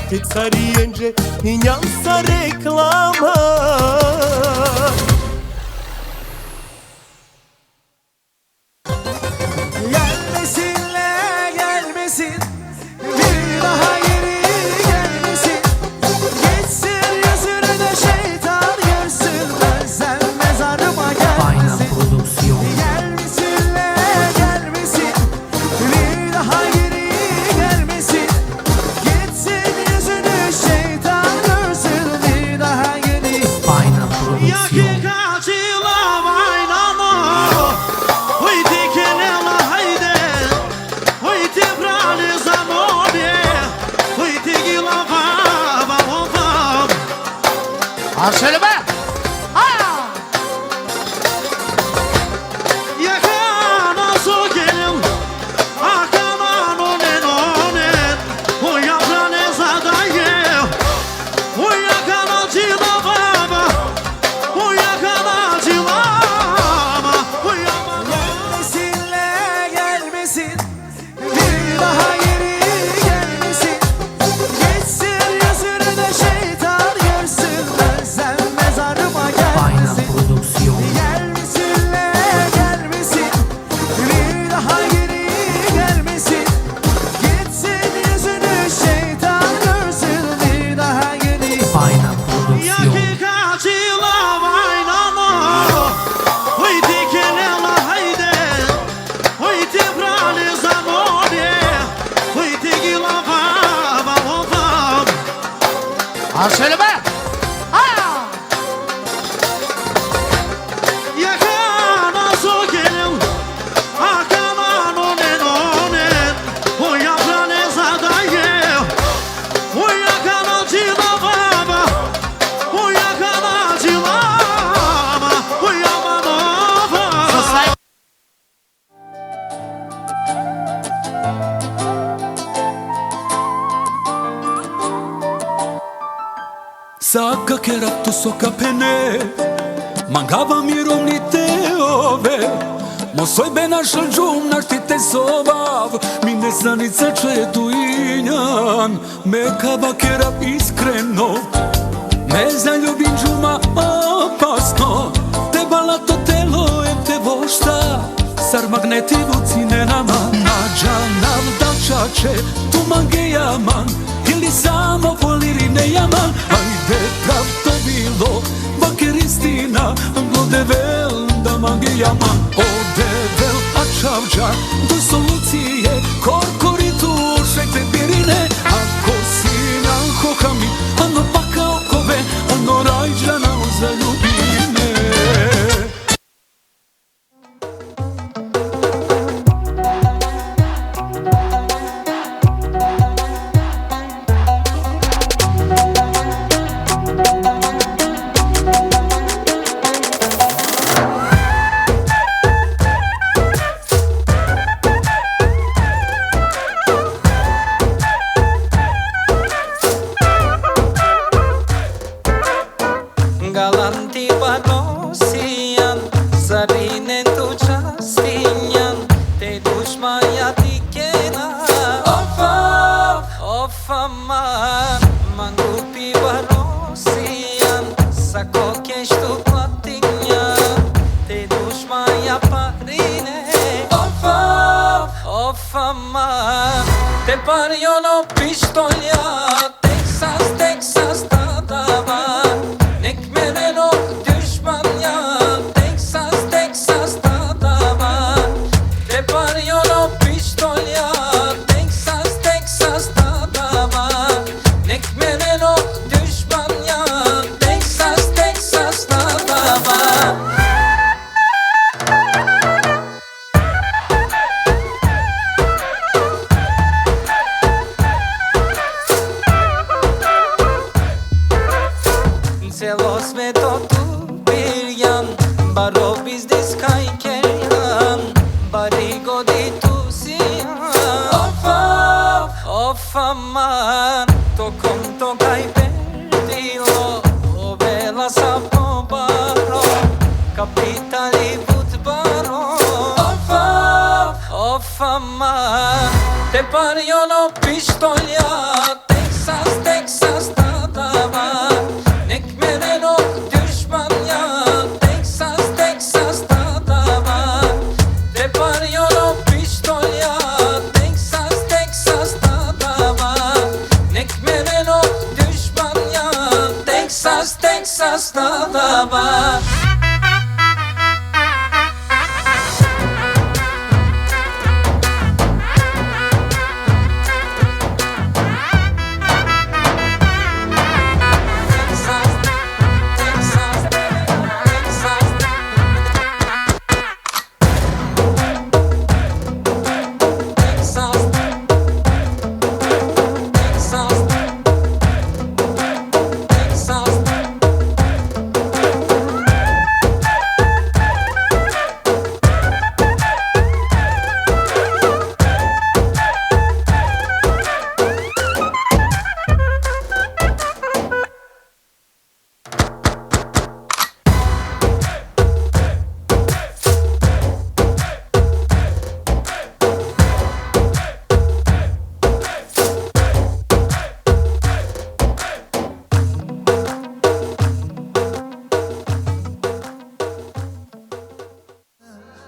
Te carienje i njansa reklama Gelmesinle gelmesin bir daha geri gelmesin Geçsin yüzünü de şeytan görsün Ölsem mezarıma gelmesin Gelmesinle gelmesin bir daha geri gelmesin Geçsin yüzünü şeytan görsün bir daha geri Yakikatila vaynama Oj ti kenela hajde Oj ti brali za mobje Oj ti gila baba ovam Al söyle be! Yakana su gelin Akaman onen onen O yaprane zadaje O yakana cila baba O yakana cila baba O yakana Gelmesinle gelmesin Bir daha geri gelmesin Geçsin yüzünü de şeytan görsün Ölsem mezarıma gelmesin Gelmesinle gelmesin Bir daha geri gelmesin Geçsin yüzünü şeytan görsün Bir daha geri Yakikatila vaynama Oj ti kenela hajde Oj ti brali za mobje Oj ti gila baba ovam Al söyle be! Yakana su gelin Akaman onen onen O yaprane zadaje O yakana cila baba O yakana cila baba O yaman ovam Saka keraktu soka pene Mangava miromnite ove Mosoj be na shëllgjum na shtite sobav Mine zanica që tu injan Me kava kera iskreno Me zaljubin gjuma opasno Te balato telo e te vošta Sar magneti vucine nama Nađa nam dalčače Tu mange jaman Ili samo voliri ne jaman Ajde prav to bilo Bakeristina Glodevel da mange jaman Odevel a čavđa Do solucije Korkoritu šekte pirine Ako si na hokami Ano baka okove Ano rajđana za ljubine Galanti banosian Zarinen tu častinjan Te dušmaja ti kena Of aman Mangupi banosian Sa kokesh tu platinjan Te dušmaja parine Of aman Te parjono pištolja Texas tadava Nek mene nok düşmanja Texas tadava Te parjono pištolja Texas tadava Nek mene nok düşmanja Texas tadava Celo sme to tu bir yan Baro bizdes kajkerjan Bari godi tu sijan Of aman Tokom to kaj perdilo Ovela sa pobaro Kapitali budbaro Of aman Te parjono pištolja Texas Talaba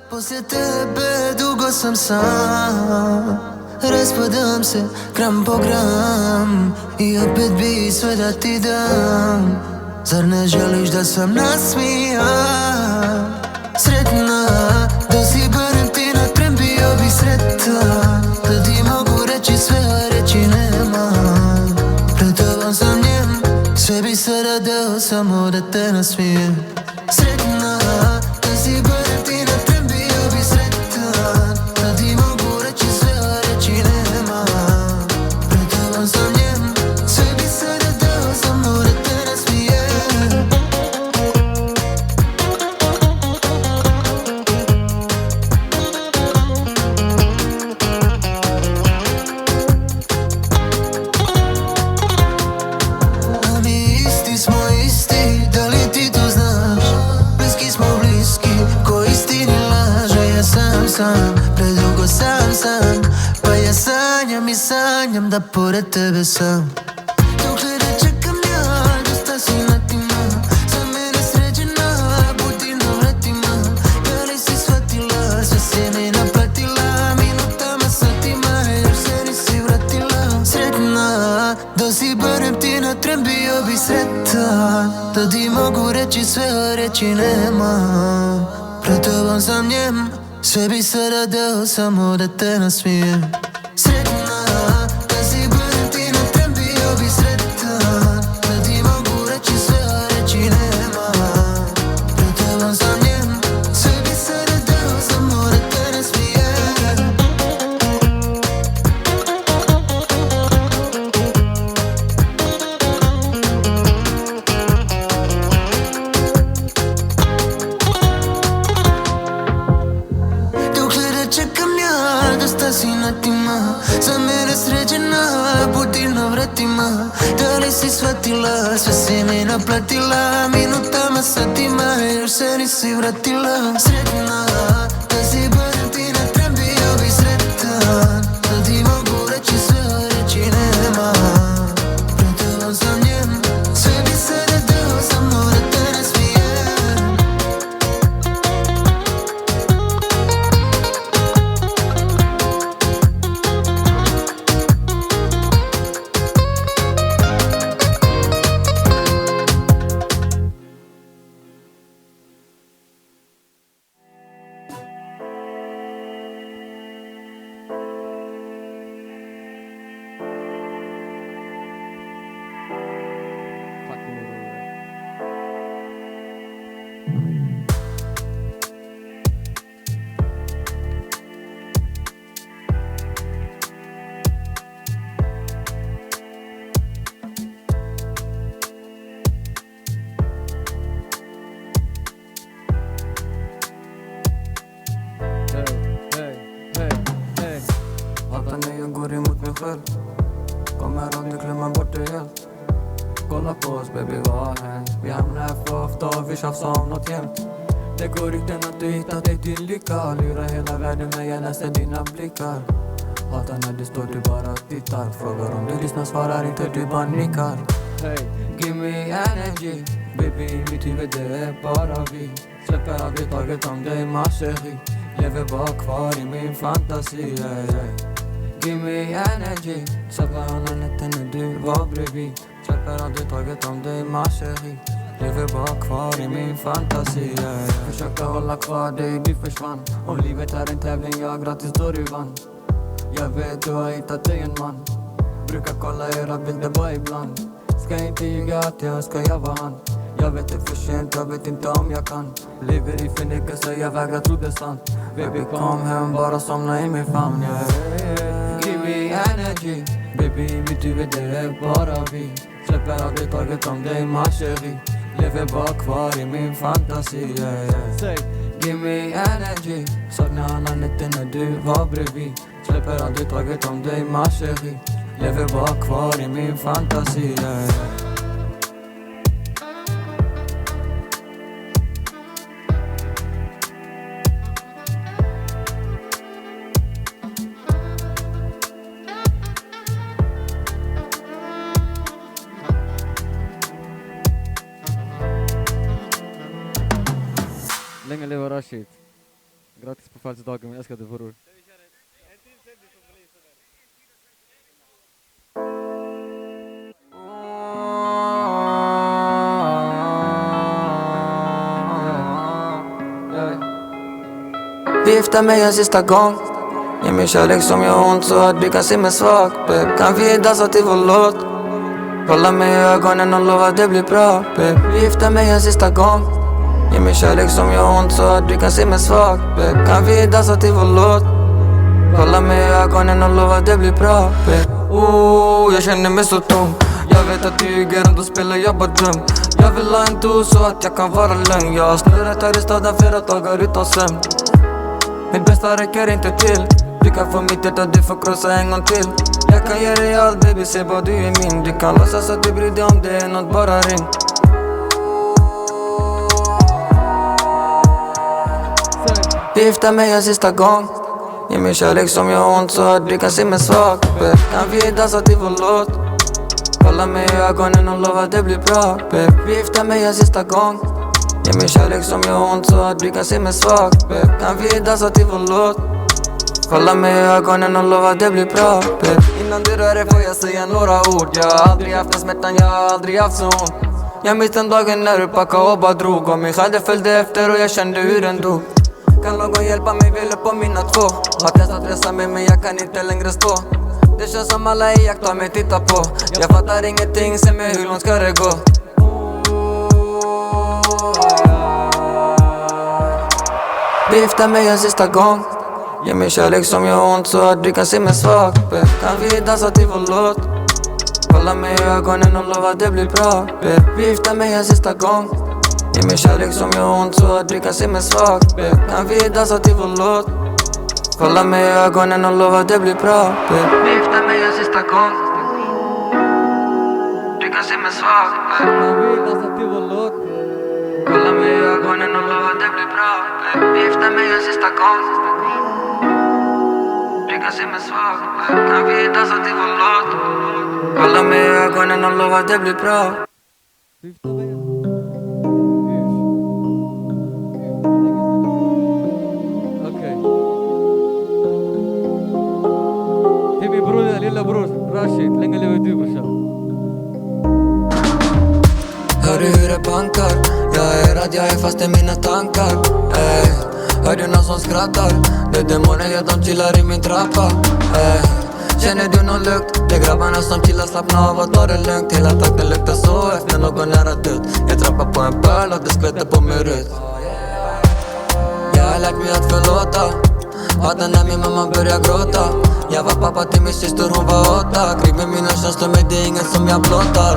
Poslije tebe dugo sam sam, raspadam se gram po gram i opet bi sve da ti dam. Zar ne želiš da sam nasmijan? Sretna, da si barem ti na tren bio bi sretan. Da ti mogu reći sve, a reći nemam. Pred tobom sam njem, sve bi sada dao samo da te nasmijem. Sretna, da si barem ti na tren bio bi sretan. Da ti mogu reći sve, a reći nemam. Pred tobom sam njem, sve bi sada dao samo da te nasmijem. A mi isti smo isti, da li ti to znaš? Bliski smo bliski, ko istini laže. Ja sam, predugo sam, pa ja sanjam i sanjam da pored tebe sam. Dokle da čekam ja, dosta si natima. Za mene sređena, budi na vratima. Da li si shvatila, sve si mi naplatila. Minutama, satima, još se nisi vratila. Sretna, da si barem ti na tren bio bi sretan. Da ti mogu reći sve, a reći nemam. Pred tobom sam njem, sve bi sada dao samo da te nasmijem. Sretna, da si barem ti na tren bio bi sretan. Da ti mogu reći sve, a reći nemam. Pred tobom sam njem, sve bi sada dao samo da te nasmijem. Dokle da čekam ja, dosta si natima. Za mene sređena, budi na vratima. Da li si shvatila, sve si mi naplatila. Minutama, satima, još se nisi vratila. Sretna, da si barem ti na tren bio bi sretan. Da ti mogu reći sve, a reći nemam. Pred tobom sam njem, sve bi sada dao samo da te nasmijem. Hatar när jag går emot mig själv. Kommer aldrig glömma bort det helt. Kolla på oss baby, vad har hänt? Vi hamnar här för ofta, vi tjafsar om något jämt. Det går rykten att du hittat dig till lycka. Lurar hela världen när jag läser dina blickar. Hatar när du står, du bara tittar. Frågar om du lyssnar, svarar inte, du bara nickar. Hey, give me energy. Baby, i mitt huvud det är bara vi. Släpper aldrig taget om dig ma chérie. Lever bara kvar i min fantasi, hey, hey. Give me energy. Släpper alla nätter när du var bredvid. Släpper aldrig taget om dig ma chérie. Lever bara kvar i min fantasi, Försökte hålla kvar dig, du försvann. Och livet är en tävling, jag gratis då du vann. Jag vet du har hittat dig en man. Brukar kolla era bilder bara ibland. Ska inte ljuga att jag önskar jag var han. Jag vet det är för sent, jag vet inte om jag kan. Lever i förnekelse, jag vägrar tro det är sant. Baby kom hem, bara somna i min famn, Give me energy. Baby, mitt huvud det är bara vi. Släpper aldrig taget om dig, ma chérie. Lever bara kvar i min fantasi, Give me energy. Saknar alla nätter när du var bredvid. Släpper aldrig taget om dig, ma chérie. Lever bara kvar i min fantasi, Länge leva Rashid. Grattis på födelsedagen, min älskade bror. Vifta mig en sista gång. Ge mig kärlek som gör ont så att du kan se mig svag, babe. Kan vi dansa till vår låt? Kolla mig i ögonen och lova det blir bra, babe. Vifta mig en sista gång. Ge mig kärlek som gör ont så att du kan se mig svag, babe. Kan vi dansa till vår låt? Kolla mig i ögonen och lova det blir bra, babe. Jag känner mig så tom. Jag vet att du ljuger och då spelar jag bara dum. Jag vill ha en dos så att jag kan vara lugn. Jag har snurrat här i staden flera dagar utan sömn. Mitt bästa räcker inte till. Du kan få mitt hjärta, du får krossa en gång till. Jag kan ge dig allt baby, se bara du är min. Du kan låtsas att du bryr dig om det är något, bara ring. Vifta mig en sista gång. Ge mig kärlek som gör ont så att du kan se mig svag, babe. Kan vi dansa till vår låt? Kolla mig i ögonen och lova det blir bra, babe. Vifta mig en sista gång. Ge mig kärlek som gör ont så att du kan se mig svag, babe. Kan vi dansa till vår låt? Kolla mig i ögonen och lova det blir bra, babe. Innan du rör dig får jag säga några ord. Jag har aldrig haft en smärtan, jag har aldrig haft så ont. Jag minns den dagen när du packade och bara drog. Och min själ följde efter och jag kände hur den dog. Kan någon hjälpa mig, vill på mina två. Har testat resa mig men jag kan inte längre stå. Det känns som alla iakttar mig, titta på. Jag fattar ingenting, se mig hur långt ska det gå. Vifta mig en sista gång. Ge mig kärlek som gör ont så att du kan se mig svag, babe. Kan vi dansa till vår låt? Kolla mig i ögonen och lova det blir bra, babe. Vifta mig en sista gång. Ge mig kärlek som gör ont så att du kan se mig svag, babe. Kan vi dansa till vår låt? Kolla mig i ögonen och lova det blir bra, babe. Vifta mig en sista gång. Du kan se mig svag, babe. Kan vi dansa till vår låt? Kolla mig i ögonen och lova det blir bra, babe. Vifta mig en sista gång. Du kan se mig svag, babe. Kan vi dansa till vår låt? Kolla mig i ögonen och lova det blir bra. Lilla bror Rashid, länge lever du brorsan. Hör du hur det bankar? Jag är rädd, jag är fast i mina tankar. Hör du någon som skrattar? Det är demoner, ja de chillar i min trappa. Känner du någon lukt? Det är grabbarna som chillar, slappna av och ta det lugnt. Hela takten luktar så efter någon nära död. Jag trappar på en pöl och det skvätter på min röd. Jag har lärt mig att förlåta. Hatar när min mamma börjar gråta. Jag var pappa till min syster, hon var 8. Krig med mina känslor men det är inget som jag blottar.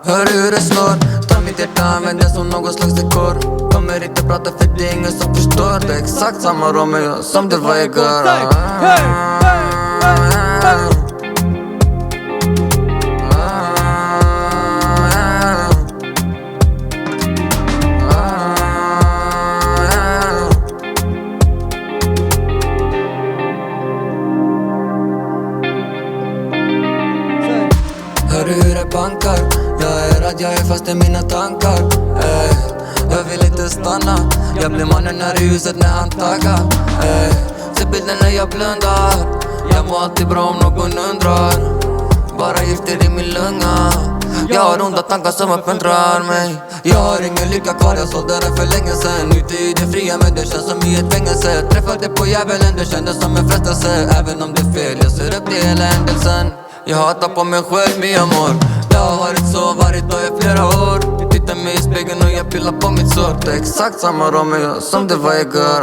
Hör du hur det slår? Ta mitt hjärta, använd det som någon slags dekor. Kommer inte prata för det är ingen som förstår. Det är exakt samma Romeo som det var igår. Hör du hur det bankar? Jag är rädd, jag är fast i mina tankar. Jag vill inte stanna. Jag blir mannen här i huset när han taggar. Se bilden när jag blundar. Jag mår alltid bra om någon undrar. Bara gifter i min lunga. Jag har ont onda tankar som uppmuntrar mig. Jag har ingen lycka kvar, jag sålde den för länge sen. Ute i det fria men det känns som i ett fängelse. Träffade på djävulen, det kändes som en frestelse. Även om det är fel, jag ser upp till hela händelsen. Jag hatar på mig själv, mi amor. Det har varit så varje dag i flera år. Jag tittar mig i spegeln och jag pillar på mitt sår. Det är exakt samma Romeo som det var igår.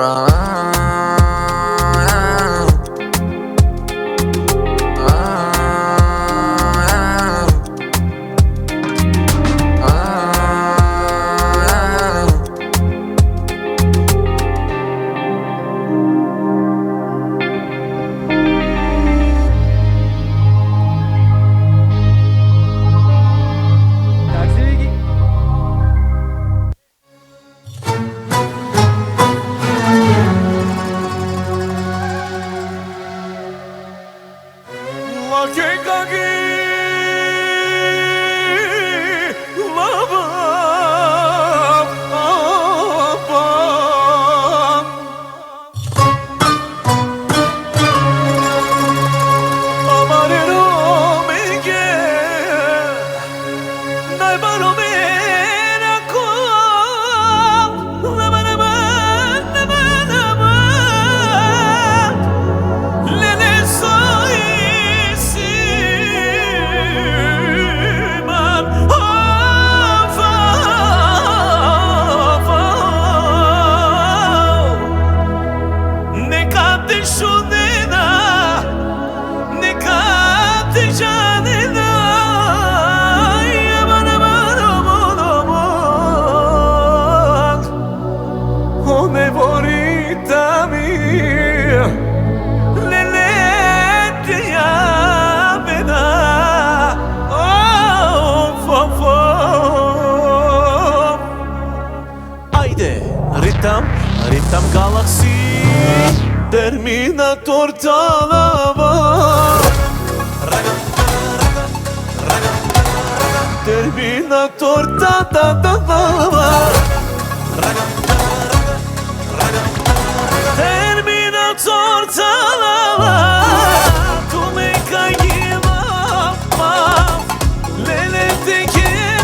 Ritam Galaxy Terminator talaba Terminator ta-ta-ta-ta-ba Terminator talaba Tu me caguima Lele te querela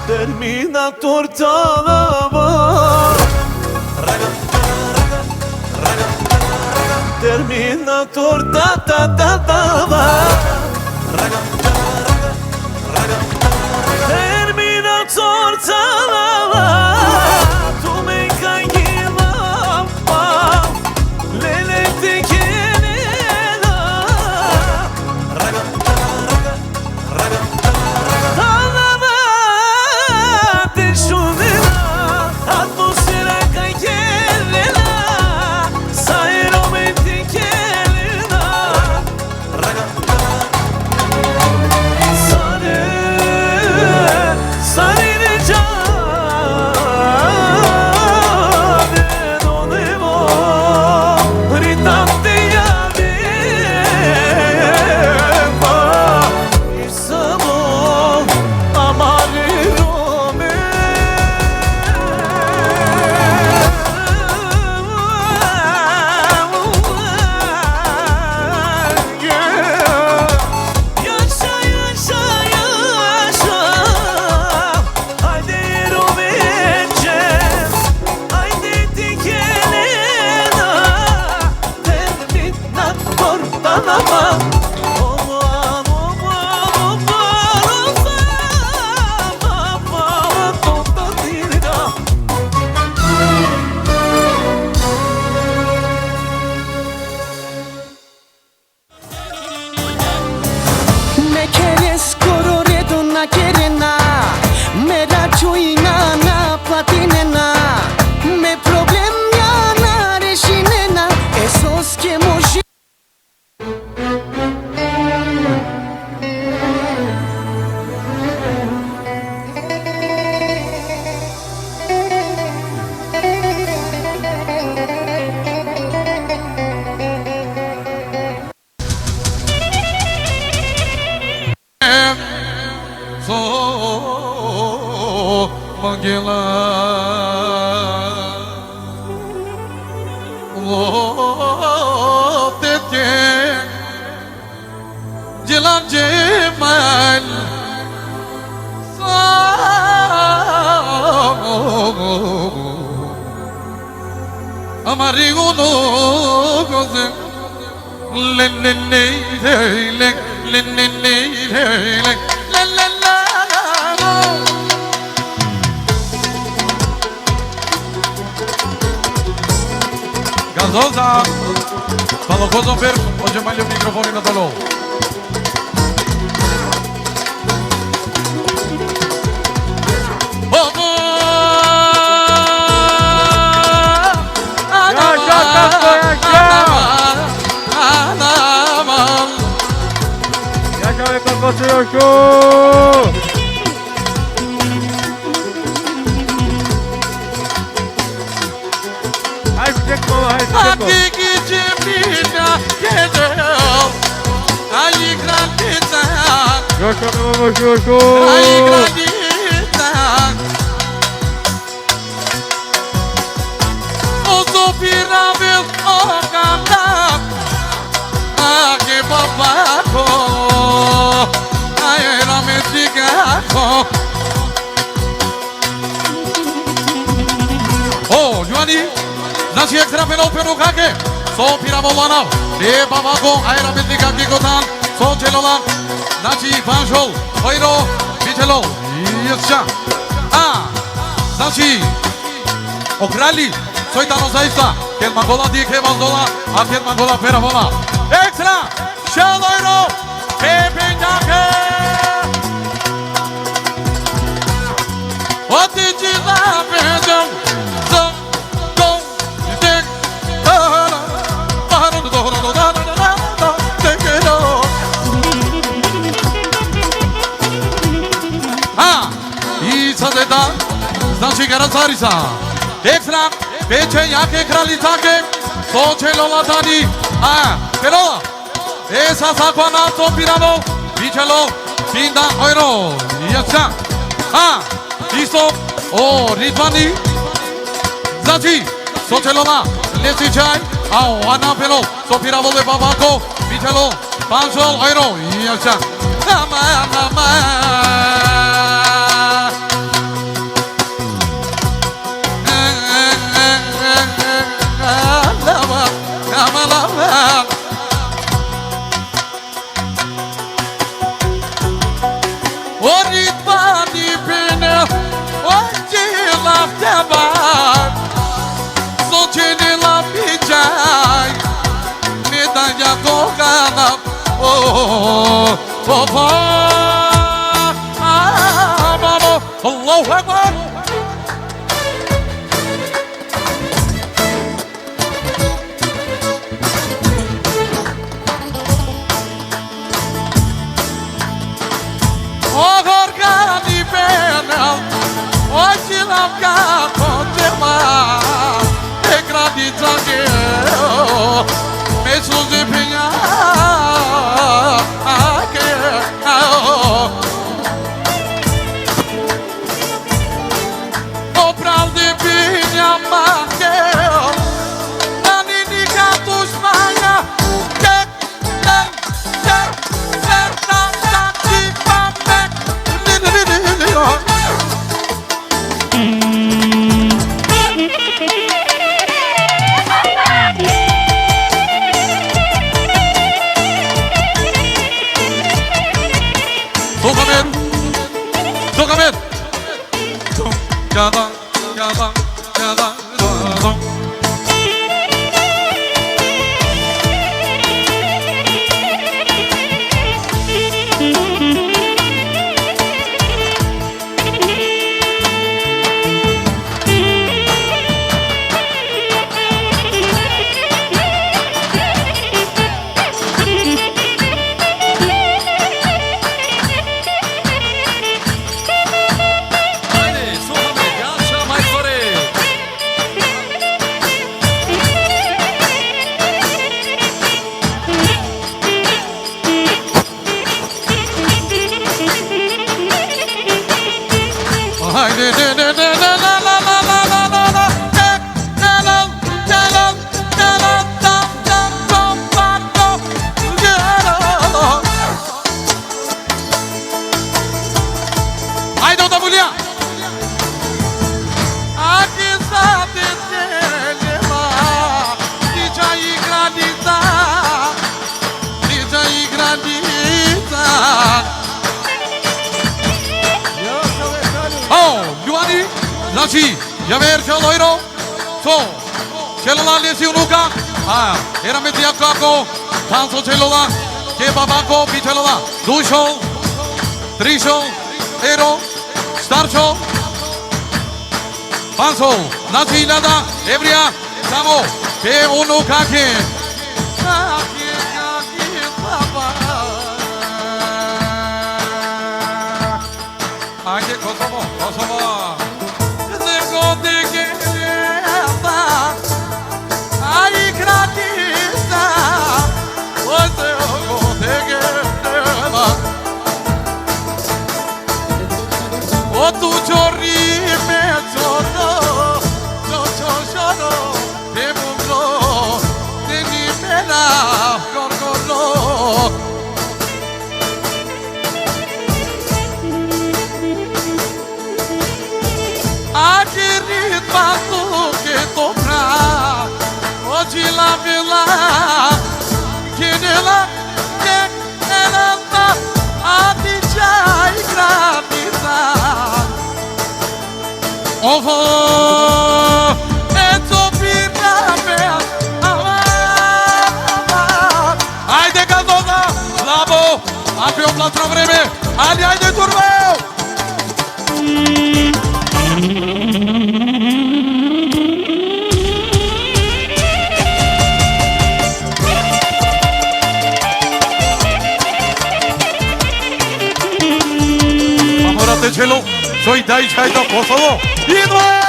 Terminator talaba Terminator ta-ta-ta-ta-ba Terminator talaba Tu me caguima Lele te querela Mangela Oh Tete Jilan Jemal Amari uno goze len len len len len len len Gazosa Falo kozą pierw, otrzymali mikrofony na dole Aqui que te mina quedou Aí grandeza Aí grandeza O supirável o cantar Aqui babaco Aí era metigaco Oh, Joani Nasi ekstra penal penukake So piravolana De babako ayra bitika kikotan So celolan Nasi panjol Oyro Bitelo Yesha Nasi Okrali Soitano zaista Kel mangola di ke mangola Akel mangola peravola Ekstra Şaloyro Pepindake Otici la pedom Sazeda, znači Garasarisa. Ekstra, peče jake kraličake, sočelo latani. Pero, esa zakona to pirano, bičelo, pinda euro. Jača. Isto, o Ritvani. Znači, sočelo na, lesi čaj, ana pero, so piravo de babako, bičelo, panjol euro. Jača. Nama. Allahu Akbar. Organi penal, hoje lavca contema, e gratidão mesmo de pinhar. Javercio Loiro, so, celola lesiunuca, era metia caco, tanso celola, che babaco, picelola, dușo, trișo, ero, starcio, panso, nazi nada, ebria, samo, pe unu cache. Anche Kosovo, Kosovo. O tu giorni mezzono, giorno, te buco, te mi pena, gorgorlo. Anche ritmato che tocca, oggi la vela, che nella, a ti già i gravità. Ovo, e tu pirna me, Haide Gazoza, slabo, apri o platra vreme, ali haide turbeu. Amorate celo, soy dai chai da Kosovo. Idva!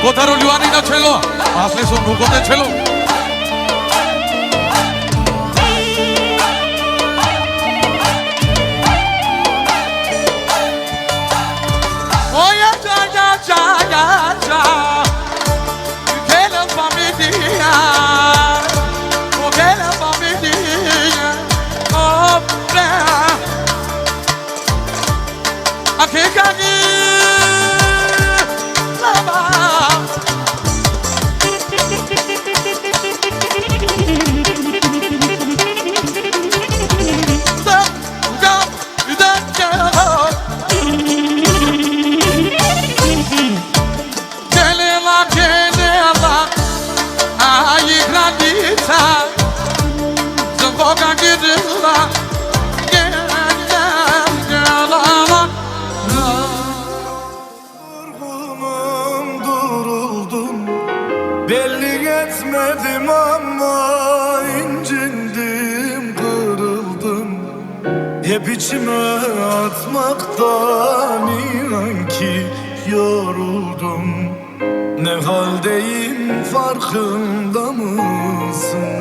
Kotaro Luani na celo, asle son ruko de celo. Oh ya ya, que la familia, oh que la familia, oh bra, a que cani, lava. Belli etmedim ama incindim, kırıldım. Hep içime atmaktan inan ki yoruldum. Ne haldeyim farkında mısın?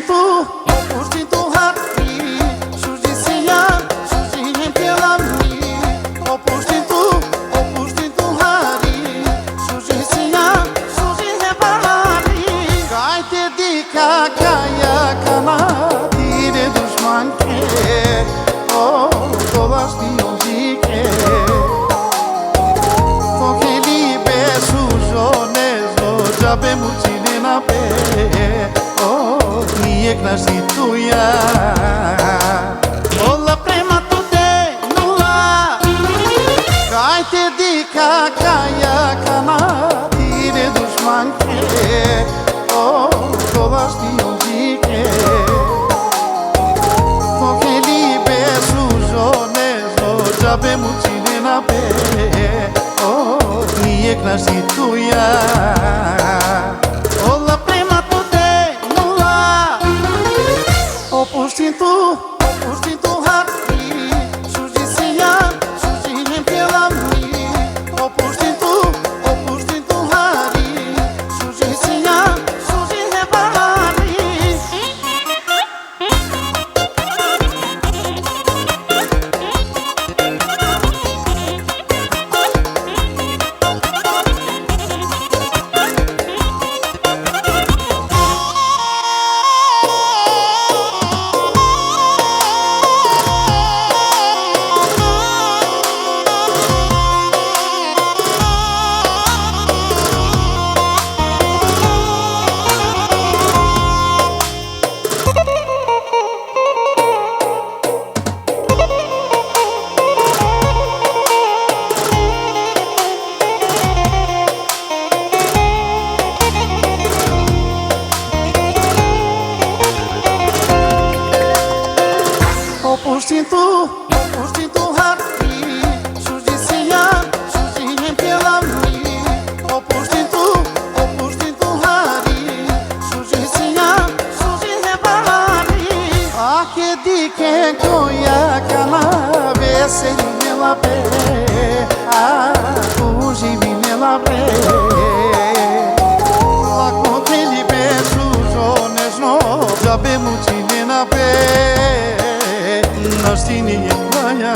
tu, opuști tu hari, sujicia, sujine pela mi. Opuști tu hari, sujicia, sujine pela mi. Cai te dica caia cana, tire dușman ke, oh, todas dion zike. Toke libe sujones, oh, jabe mucine na pe. Nije knasi tuja Olla prema tu te nula Kaj te dika kaja kana Tire dušmanke O, todas ti jezike Toke libe sužones O, džabe mučine na pe O, nije knasi tuja Olla prema tu te opuști tu hari, sujicia, sujine pela mi. Opuști tu hari, sujicia, sujine pela mi. Opuști tu hari, sujicia, sujine pela mi. Opuști tu hari, sujicia, sujine pela mi. Ake dike koja kana, veseline la pe. Uživine la pe. Lako te libe sužones, no, džabe mučine na pe. Noștini e moja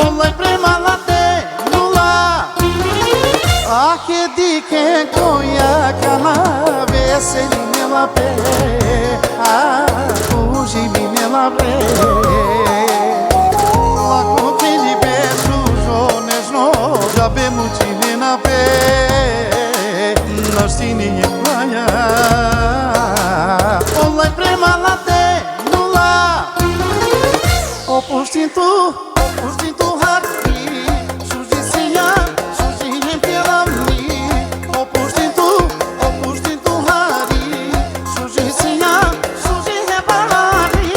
Olaj prema la te nula Ake dike koja kana Veseline la pe Uživine la pe Lako te libe sužones no Džabe mučine na pe Noștini e moja Olaj prema la te opuști tu hari, sujicia, sujine pela mi. Opuști tu hari, sujicia, sujine pela mi.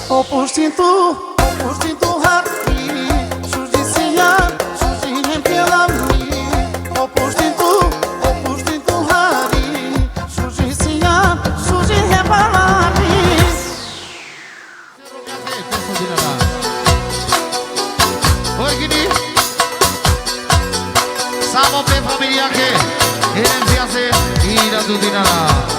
Opuști tu hari, sujicia, sujine pela mi. Opuști tu hari, sujicia, sujine pela mi. Orgini Samo pe familia che Enfiase Ira tu dinara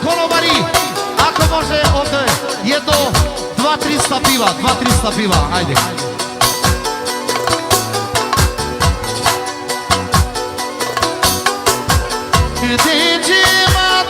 Konobari, ako može od jedno 2-300 piva, 2-300 piva, ajde. Ti džema,